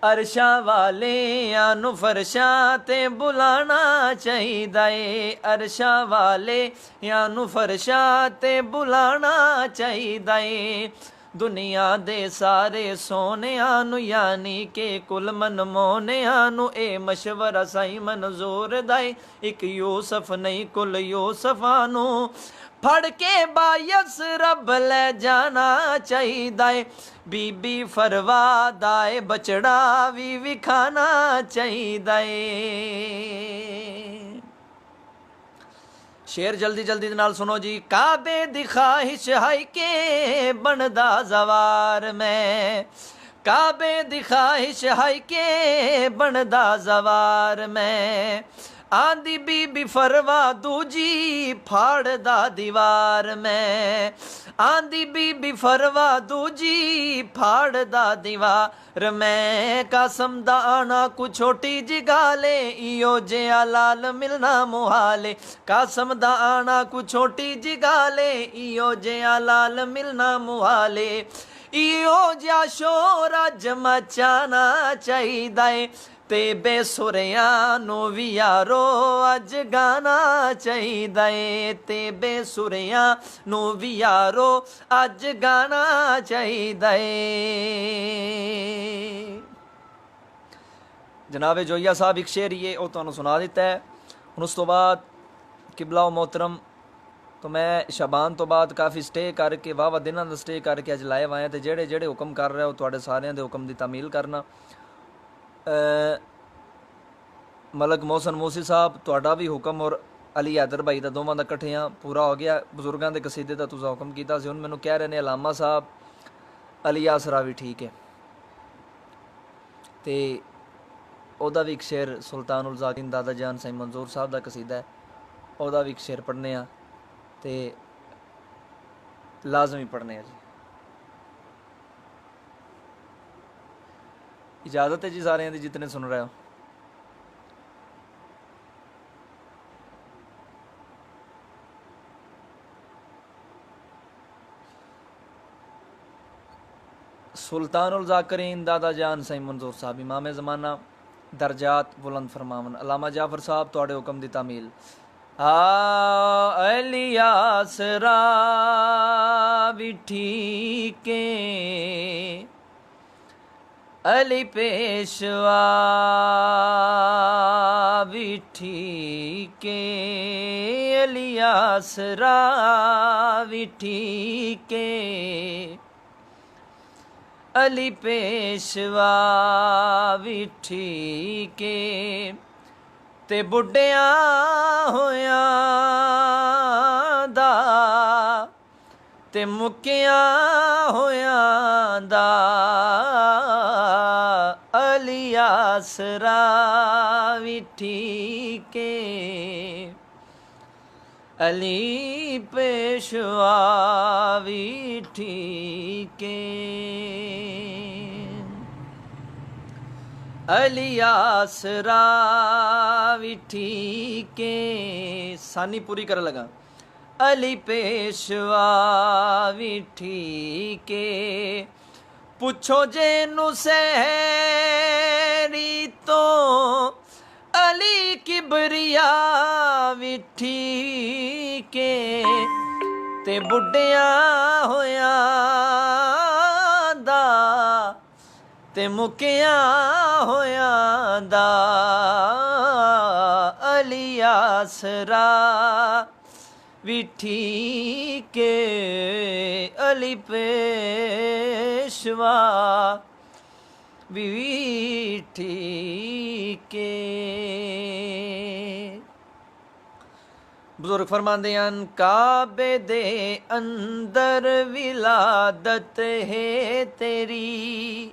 عرشاں والیاں نو فرشاں تے بلانا چاہیدا اے. عرشاں والیاں نو فرشاں تے بلانا چاہیدا اے. دنیا دے سارے سونیاں نو یعنی کہ کل من مونیاں نو اے مشورہ سائی منظور دائی. ایک یوسف نہیں کل یوسفاں نو پھڑ کے بایس رب لے جانا چاہیدا اے. بی بی فروا دائے بچڑا بھی وکھانا چاہیدا اے. شیر جلدی جلدی نال سنو جی. کعبے دی خواہش ہائی کے بندا زوار میں. کعبے دی خواہش ہائی کے بندا زوار میں. آندی بی بی فروا دوجی پھاڑ دا دیوار میں. آندی بی بی فروا دوجی پھاڑ دا دیوار میں. قاسم دا آنا کو چھوٹی جی گالے ایو جیا لال ملنا محالے. قاسم دا آنا کو چھوٹی جی گالے ایو جیا لال ملنا محالے. ایو جیا شور اج مچانا چاہیدا اے. تے بے سریاں نو وی یارو اج گانا چاہیدا اے. تے بے سریاں نو وی یارو اج گانا چاہیدا اے. جناب جویا صاحب ایک شعر یہ وہ تمہیں سنا دیتا ہے. ہن اس تو بعد قبلہ و محترم تو میں شابان تو بعد کافی سٹے کر کے واہ دنوں دا سٹے کر کے اج لائے آئے تے جڑے جڑے حکم کر رہے ہو تواڈے سارے دے حکم دی تعمیل کرنا. ملک محسن موسی صاحب تواڈا بھی حکم اور علی حیدر بھائی دا دوواں دا کٹھے ہاں پورا ہو گیا. بزرگاں دے قصیدے دا تساں حکم کیتا سی. ہن مینوں کہہ رہے نے علامہ صاحب علی آسرا بھی ٹھیک ہے تے او دا بھی ایک شعر سلطان الذاکرین دادا جان سائی منظور صاحب دا قصیدہ ہے. او دا بھی ایک شعر پڑھنے ہاں تے لازمی پڑھنے ہاں جی. اجازت ہے جی سارے دی جتنے سن رہے ہو. سلطان الذاکرین دادا جان سائی منظور صاحب امام زمانہ درجات بلند فرماون. علامہ جعفر صاحب تواڈے حکم دی تعمیل. علی آسرا بھی ٹھیک ہے. علی پیشوا بھی ٹھیک ہے. علی آسرا بھی ٹھیک ہے. علی پیشوا بھی ٹھیک ہے. تے بڈھیاں ہویاں دا تے مکیاں ہویاں دا علی آسرا بھی ٹھیک ہے. علی پیشوا بھی ٹھیک ہے. علی آسرا بھی ٹھیک ہے. ثانی پوری کر لگا. علی پیشوا بھی ٹھیک ہے. ਪੁੱਛੋ ਜੇ ਨੁਸੈਰੀ ਤੋਂ ਅਲੀ ਕਿਬਰੀਆ ਵਿਠੀ ਕੇ ਤੇ ਬੁੱਢਿਆਂ ਹੋਇਆਂ ਦਾ ਤੇ ਮੁੱਕਿਆਂ ਹੋਇਆਂ ਦਾ ਅਲੀ ਆਸਰਾ ਵਿਠੀ ਕੇ ਅਲੀ ਪੇਸ਼ਵਾ ਵਿਠੀ ਕੇ। ਬਜ਼ੁਰਗ ਫਰਮਾਉਂਦੇ ਹਨ ਕਾਬੇ ਦੇ ਅੰਦਰ ਵਿਲਾਦਤ ਹੈ ਤੇਰੀ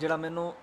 ਜਿਹੜਾ ਮੈਨੂੰ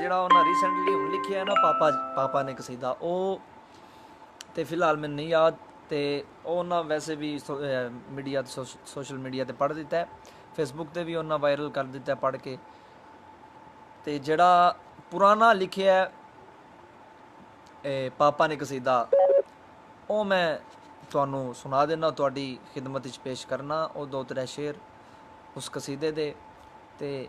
ਜਿਹੜਾ ਉਹਨਾਂ ਰੀਸੈਂਟਲੀ ਹੁਣ ਲਿਖਿਆ ਨਾ ਪਾਪਾ ਨੇ ਕਸੀਦਾ ਉਹ ਤੇ ਫਿਲਹਾਲ ਮੈਨੂੰ ਨਹੀਂ ਯਾਦ ਤੇ ਉਹ ਉਹਨਾਂ ਵੈਸੇ ਵੀ ਮੀਡੀਆ ਤੇ ਸੋਸ਼ਲ ਮੀਡੀਆ ਤੇ ਪੜ੍ਹ ਦਿੱਤਾ ਫੇਸਬੁੱਕ ਤੇ ਵੀ ਉਹਨਾਂ ਵਾਇਰਲ ਕਰ ਦਿੱਤਾ ਪੜ੍ਹ ਕੇ ਤੇ ਜਿਹੜਾ ਪੁਰਾਣਾ ਲਿਖਿਆ ਪਾਪਾ ਨੇ ਕਸੀਦਾ ਉਹ ਮੈਂ ਤੁਹਾਨੂੰ ਸੁਣਾ ਦੇਣਾ ਤੁਹਾਡੀ ਖਿਦਮਤ ਵਿੱਚ ਪੇਸ਼ ਕਰਨਾ ਉਹ 2-3 ਸ਼ੇਰ ਉਸ ਕਸੀਦੇ ਦੇ ਤੇ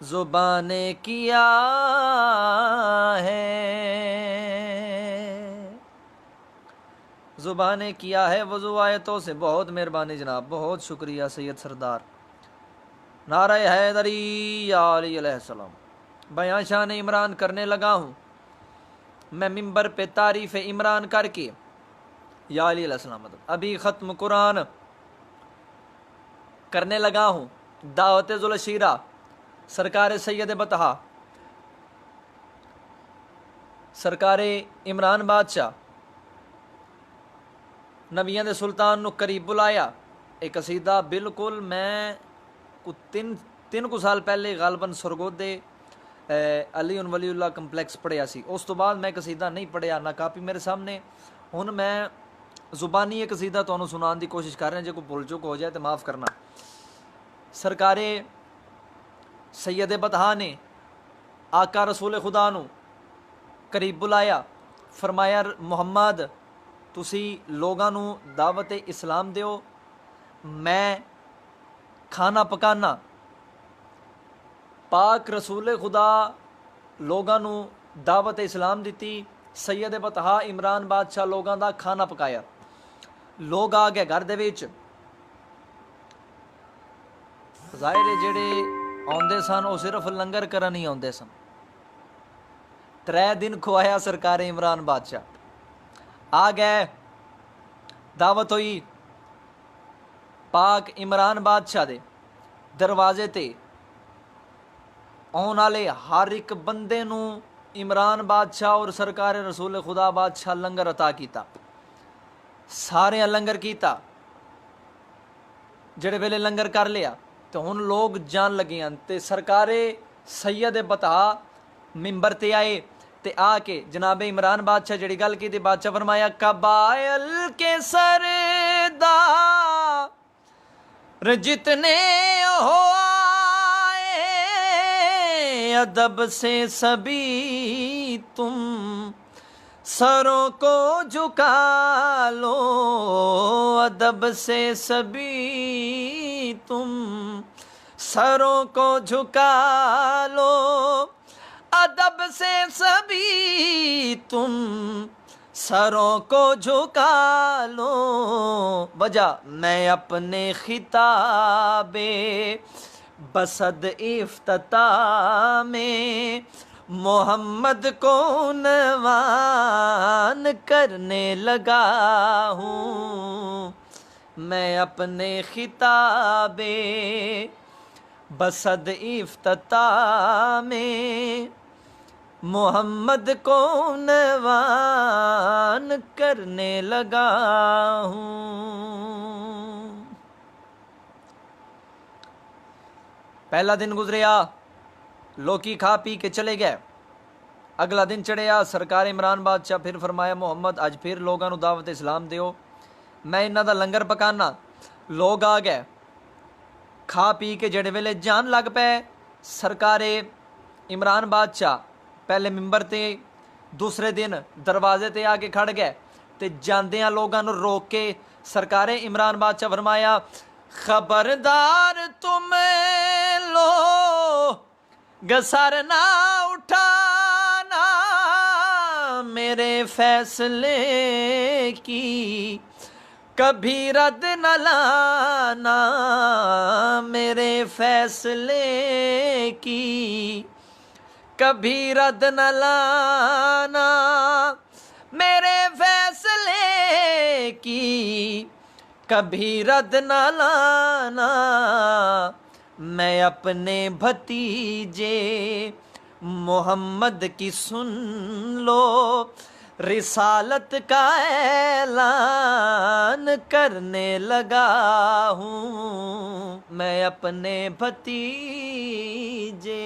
زبان نے کیا ہے، زبان نے کیا ہے وضو آیتوں سے. بہت مہربانی جناب، بہت شکریہ سید سردار. نعرہ حیدری یا علی علیہ السلام. بیان شان عمران کرنے لگا ہوں میں ممبر پہ تعریف عمران کر کے. یا علی علیہ السلام ابھی ختم قرآن کرنے لگا ہوں. دعوت ذوالشیرہ سرکار سید بطحا سرکار عمران بادشاہ نبیاں دے سلطان نو قریب بلایا. ایک قصیدہ بالکل میں تین کو سال پہلے غالباً سرگودے علی ولی اللہ کمپلیکس پڑھیا سی. اس تو بعد میں قصیدہ نہیں پڑھیا، نہ کاپی میرے سامنے. ہن میں زبانی ایک قصیدہ تانوں سنان دی کوشش کر رہا. جے کوئی بھول چک ہو جائے تو معاف کرنا. سرکار سید بطحا نے آقا رسول خدا نو قریب بلایا. فرمایا محمد تسی لوگاں نو دعوت اسلام دیو، میں کھانا پکانا. پاک رسول خدا لوگاں نو دعوت اسلام دیتی. سید بطحا عمران بادشاہ لوگاں دا کھانا پکایا. لوگ آ گئے گھر دے وچ. ظاہر ہے جڑے آندے سن وہ صرف لنگر کرن ہی آندے سن. 3 دن کھوایا سرکار عمران بادشاہ. آ گئے، دعوت ہوئی. پاک عمران بادشاہ دے دروازے تے آن والے ہر ایک بندے نو عمران بادشاہ اور سرکار رسول خدا بادشاہ لنگر عطا کیتا. سارے لنگر کیتا. جڑے ویلے لنگر کر لیا تو ہن لوگ جان لگے ہیں. تے سرکار سید بطحا ممبر تے آئے تے آ کے جناب عمران بادشاہ جڑی گل کی تے بادشاہ فرمایا قبائل کے سردار جتنے ہو آئے ادب سے سبھی تم سروں کو جھکا لو. ادب سے سبھی تم سروں کو جھکا لو. ادب سے سبھی تم سروں کو جھکا لو. وجہ میں اپنے خطاب بسد افتتاح میں محمد کو عنوان کرنے لگا ہوں. میں اپنے خطاب بسد افتتاح میں محمد کو عنوان کرنے لگا ہوں. پہلا دن گزریا، لوکی کھا پی کے چلے گئے. اگلا دن چڑھیا. سرکار عمران بادشاہ پھر فرمایا محمد اج پھر لوگاں نو دعوت اسلام دیو، میں انہاں دا لنگر پکانا. لوگ آ گئے، کھا پی کے جڑے ویلے جان لگ پے. سرکار عمران بادشاہ پہلے ممبر تے، دوسرے دن دروازے تے آ کے کھڑ گئے تے جاندیاں لوگاں نو روک کے سرکار عمران بادشاہ فرمایا خبردار تم لوگ سر نہ اٹھانا میرے فیصلے کی کبھی رد نہ لانا. میرے فیصلے کی کبھی رد نہ لانا. میرے فیصلے کی کبھی رد نہ لانا. میں اپنے بھتیجے محمد کی سن لو رسالت کا اعلان کرنے لگا ہوں. میں اپنے بھتیجے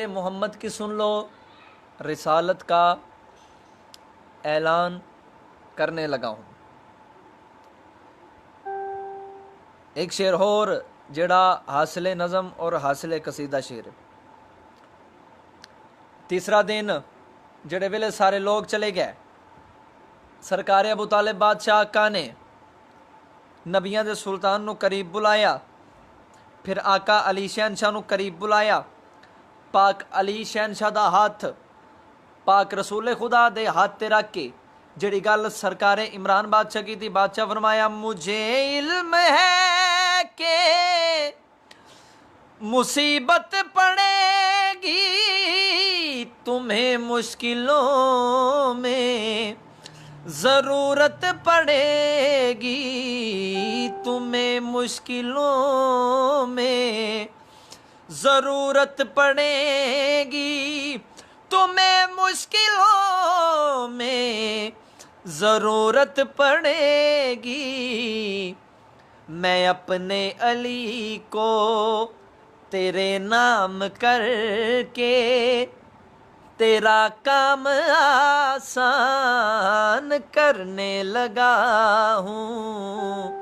محمد کی سن لو رسالت کا اعلان کرنے لگا ہوں. ایک شعر اور جڑا حاصل نظم اور حاصل قصیدہ شعر. تیسرا دن جڑے ویلے سارے لوگ چلے گئے. سرکار ابو طالب بادشاہ آقا نے نبیاں دے سلطان نو قریب بلایا. پھر آقا علی شہنشاہ نو قریب بلایا. پاک علی شہنشاہ دا ہاتھ پاک رسول خدا دے ہاتھ تے رکھ کے جڑی گل سرکار عمران بادشاہ کی تھی، بادشاہ فرمایا مجھے علم ہے کہ مصیبت پڑے گی تمہیں مشکلوں میں، ضرورت پڑے گی تمہیں مشکلوں میں، ضرورت پڑے گی تمہیں مشکلوں میں، ضرورت پڑے گی. میں اپنے علی کو تیرے نام کر کے تیرا کام آسان کرنے لگا ہوں.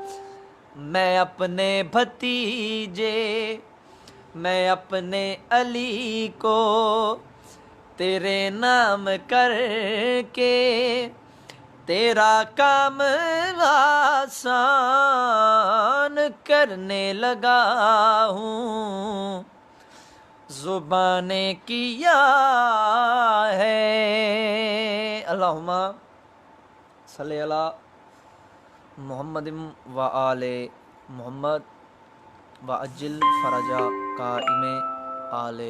میں اپنے بھتیجے میں اپنے علی کو تیرے نام کر کے تیرا کام آسان کرنے لگا ہوں. زبان نے کیا ہے اللہم صلی علی محمد و آل محمد وعجل فرجا قائم آل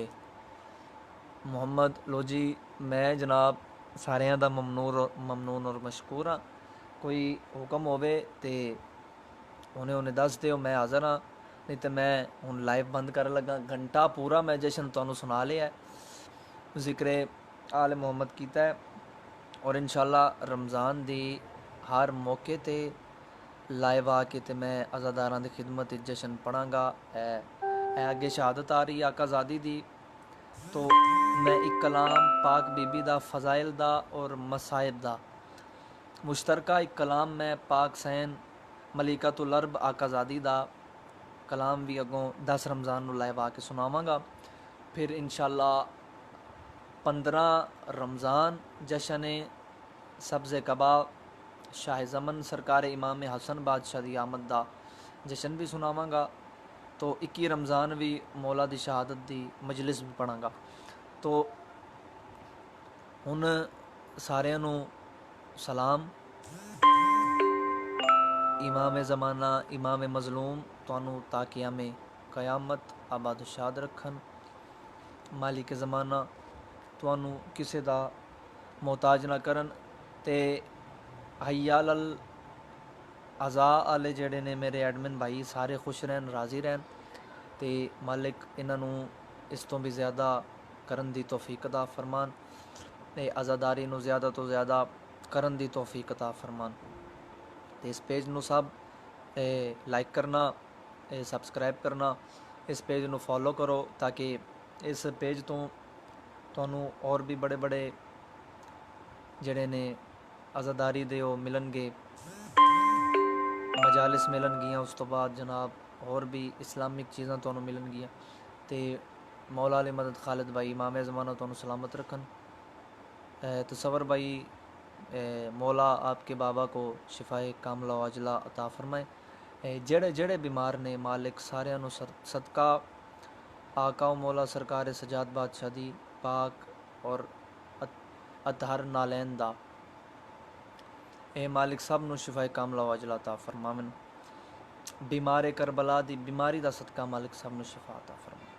محمد. لو جی میں جناب ساریاں دا ممنون اور مشکور ہاں. کوئی حکم ہوئے تے انہیں دس دیو، میں حاضر ہاں. نہیں تو میں ہوں لائیو بند کر لگا. گھنٹہ پورا میں جشن تمہیں سنا لیا ہے، ذکر آل محمد کیتا ہے، اور انشاءاللہ رمضان دی ہر موقع تے لائیو آ کے تے میں عزاداراں دی خدمت جشن پڑھاں گا. اے اگے شہادت آ رہی آقا زادی دی، تو میں ایک کلام پاک بی بی دا فضائل دا اور مصائب دا مشترکہ ایک کلام میں پاک سین ملیکۃ العرب آقا زادی دا کلام بھی اگوں 10 رمضان نو لائیو آ کے سناواں گا. پھر انشاءاللہ 15 رمضان جشن سبز قبا شاہ زمن سرکار امام حسن بادشاہ دی آمد دا جشن بھی سناواں گا. تو 21 رمضان بھی مولا دی شہادت دی مجلس بھی پڑھاں گا. تو ہن ساریاں نو سلام. امام زمانہ امام مظلوم تانوں تا قیام قیامت آباد و شاد رکھن. مالک زمانہ تانوں کسے دا محتاج نہ کرن. تے حیال العزاء والے جڑے نے میرے ایڈمن بھائی سارے خوش رہن، راضی رہن، تے مالک انہاں نوں اس تو بھی زیادہ کرن دی توفیق عطا فرمان. تے عزاداری نو زیادہ تو زیادہ کرن دی توفیق عطا فرمان. تے اس پیج نو سب لائک کرنا، سبسکرائب کرنا، اس پیج نو فالو کرو تاکہ اس پیج تو تانوں اور بھی بڑے بڑے جڑے نے عزاداری دے وہ ملن گے، مجالس ملن گیاں. اس تو بعد جناب اور بھی اسلامک چیزاں تانوں ملن گیاں. تے مولا علی مدد خالد بھائی امام زمانہ تانوں سلامت رکھن. تصور بھائی مولا آپ کے بابا کو شفائے کاملہ و عاجلہ عطا فرمائے. جڑے جڑے بیمار نے مالک ساریاں نو صدقہ آقا و مولا سرکار سجاد بادشاہ دی پاک اور اطہر نالین دا اے مالک سب نو شفائے کاملہ و عاجلہ عطا فرماون. بیمار کربلا دی بیماری دا صدقہ مالک سب نو شفا عطا فرماون.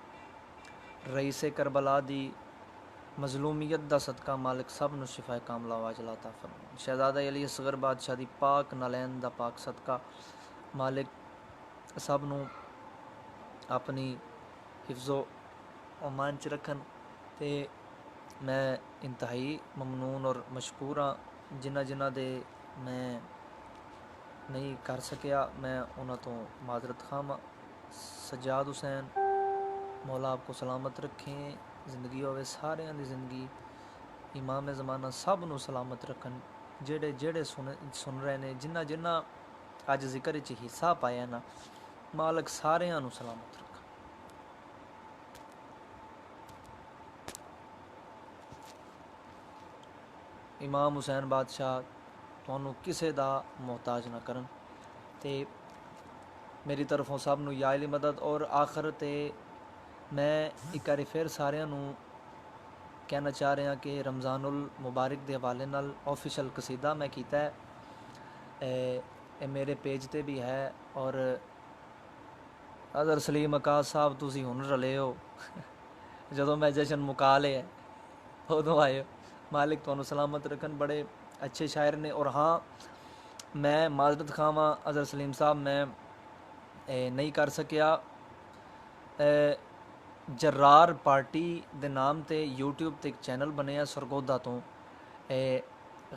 رئیس کربلا دی مظلومیت دا صدقہ مالک سب نو شفائے کاملہ و عاجلہ عطا فرماون. شہزادہ علی اصغر بادشاہ دی پاک نالین دا پاک صدقہ مالک سب نو اپنی حفظ و امان چ رکھن. تے میں انتہائی ممنون اور مشکور ہاں جنہ دے میں نہیں کر سکیا، میں انہاں تو معذرت خواہ ہاں. سجاد حسین مولا آپ کو سلامت رکھیں، زندگی ہوئے سارے دی زندگی. امام زمانہ سب نو سلامت رکھن. جڑے جڑے سن رہے نے، جنہ اج ذکر وچ حصہ پایا نا، مالک ساریاں نو سلامت رکھن. امام حسین بادشاہ تانوں کسے دا محتاج نہ کرن. تے ਮੇਰੀ ਤਰਫੋਂ ਸਭ ਨੂੰ ਯਾ ਅਲੀ ਮਦਦ। ਔਰ ਆਖਰ ਤੇ ਮੈਂ ਇੱਕ ਵਾਰੀ ਫਿਰ ਸਾਰਿਆਂ ਨੂੰ ਕਹਿਣਾ ਚਾਹ ਰਿਹਾ ਕਿ ਰਮਜ਼ਾਨੁਲ ਮੁਬਾਰਕ ਦੇ ਹਵਾਲੇ ਨਾਲ ਆਫੀਸ਼ੀਅਲ ਕਸੀਦਾ ਮੈਂ ਕੀਤਾ ਹੈ, ਇਹ ਮੇਰੇ ਪੇਜ ਤੇ ਵੀ ਹੈ। ਔਰ ਅਜ਼ਹਰ ਸਲੀਮ ਅਕਾਸ਼ ਸਾਹਿਬ ਤੁਸੀਂ ਹੁਣ ਰਲੇ ਹੋ ਜਦੋਂ ਮੈਂ ਜਸ਼ਨ ਮੁਕਾ ਲਿਆ ਉਦੋਂ ਆਏ ਹੋ। ਮਾਲਿਕ ਤੁਹਾਨੂੰ ਸਲਾਮਤ ਰੱਖਣ, ਬੜੇ ਅੱਛੇ ਸ਼ਾਇਰ ਨੇ। ਔਰ ਹਾਂ, ਮੈਂ ਮਾਜ਼ਰਤ ਖਾਵਾਂ ਅਜ਼ਹਰ ਸਲੀਮ ਸਾਹਿਬ, ਮੈਂ ਨਹੀਂ ਕਰ ਸਕਿਆ। ਜਰਾਰ ਪਾਰਟੀ ਦੇ ਨਾਮ ਤੇ YouTube ਤੇ ਇੱਕ ਚੈਨਲ ਬਣਿਆ ਸਰਗੋਦਾ ਤੋਂ,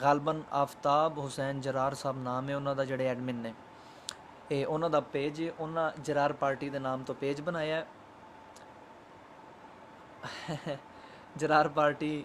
ਗਾਲਬਨ ਆਫਤਾਬ ਹੁਸੈਨ ਜਰਾਰ ਸਾਹਿਬ ਨਾਮ ਹੈ ਉਹਨਾਂ ਦਾ, ਜਿਹੜੇ ਐਡਮਿਨ ਨੇ। ਇਹ ਉਹਨਾਂ ਦਾ ਪੇਜ, ਉਹਨਾਂ ਜਰਾਰ ਪਾਰਟੀ ਦੇ ਨਾਮ ਤੋਂ ਪੇਜ ਬਣਾਇਆ ਜਰਾਰ ਪਾਰਟੀ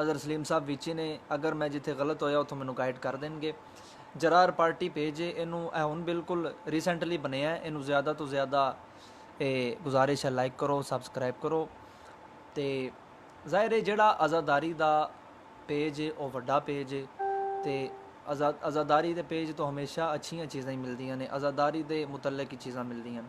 ਅਜ਼ਹਰ ਸਲੀਮ ਸਾਹਿਬ ਵਿੱਚ ਹੀ ਨੇ, ਅਗਰ ਮੈਂ ਜਿੱਥੇ ਗਲਤ ਹੋਇਆ ਉੱਥੋਂ ਮੈਨੂੰ ਗਾਈਡ ਕਰ ਦੇਣਗੇ। ਜਰਾਰ ਪਾਰਟੀ ਪੇਜ ਹੈ, ਇਹਨੂੰ ਹੁਣ ਬਿਲਕੁਲ ਰੀਸੈਂਟਲੀ ਬਣਿਆ, ਇਹਨੂੰ ਜ਼ਿਆਦਾ ਤੋਂ ਜ਼ਿਆਦਾ ਗੁਜ਼ਾਰਿਸ਼ ਹੈ ਲਾਈਕ ਕਰੋ, ਸਬਸਕ੍ਰਾਈਬ ਕਰੋ। ਅਤੇ ਜ਼ਾਹਿਰ ਹੈ ਜਿਹੜਾ ਆਜ਼ਾਦਾਰੀ ਦਾ ਪੇਜ ਹੈ ਉਹ ਵੱਡਾ ਪੇਜ ਹੈ, ਅਤੇ ਆਜ਼ਾਦਾਰੀ ਦੇ ਪੇਜ ਤੋਂ ਹਮੇਸ਼ਾ ਅੱਛੀਆਂ ਚੀਜ਼ਾਂ ਹੀ ਮਿਲਦੀਆਂ ਨੇ, ਆਜ਼ਾਦਾਰੀ ਦੇ ਮੁਤਲਕ ਹੀ ਚੀਜ਼ਾਂ ਮਿਲਦੀਆਂ ਨੇ।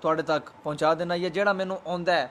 ਤੁਹਾਡੇ ਤੱਕ ਪਹੁੰਚਾ ਦੇਣਾ। ਜਾਂ ਜਿਹੜਾ ਮੈਨੂੰ ਆਉਂਦਾ ਹੈ,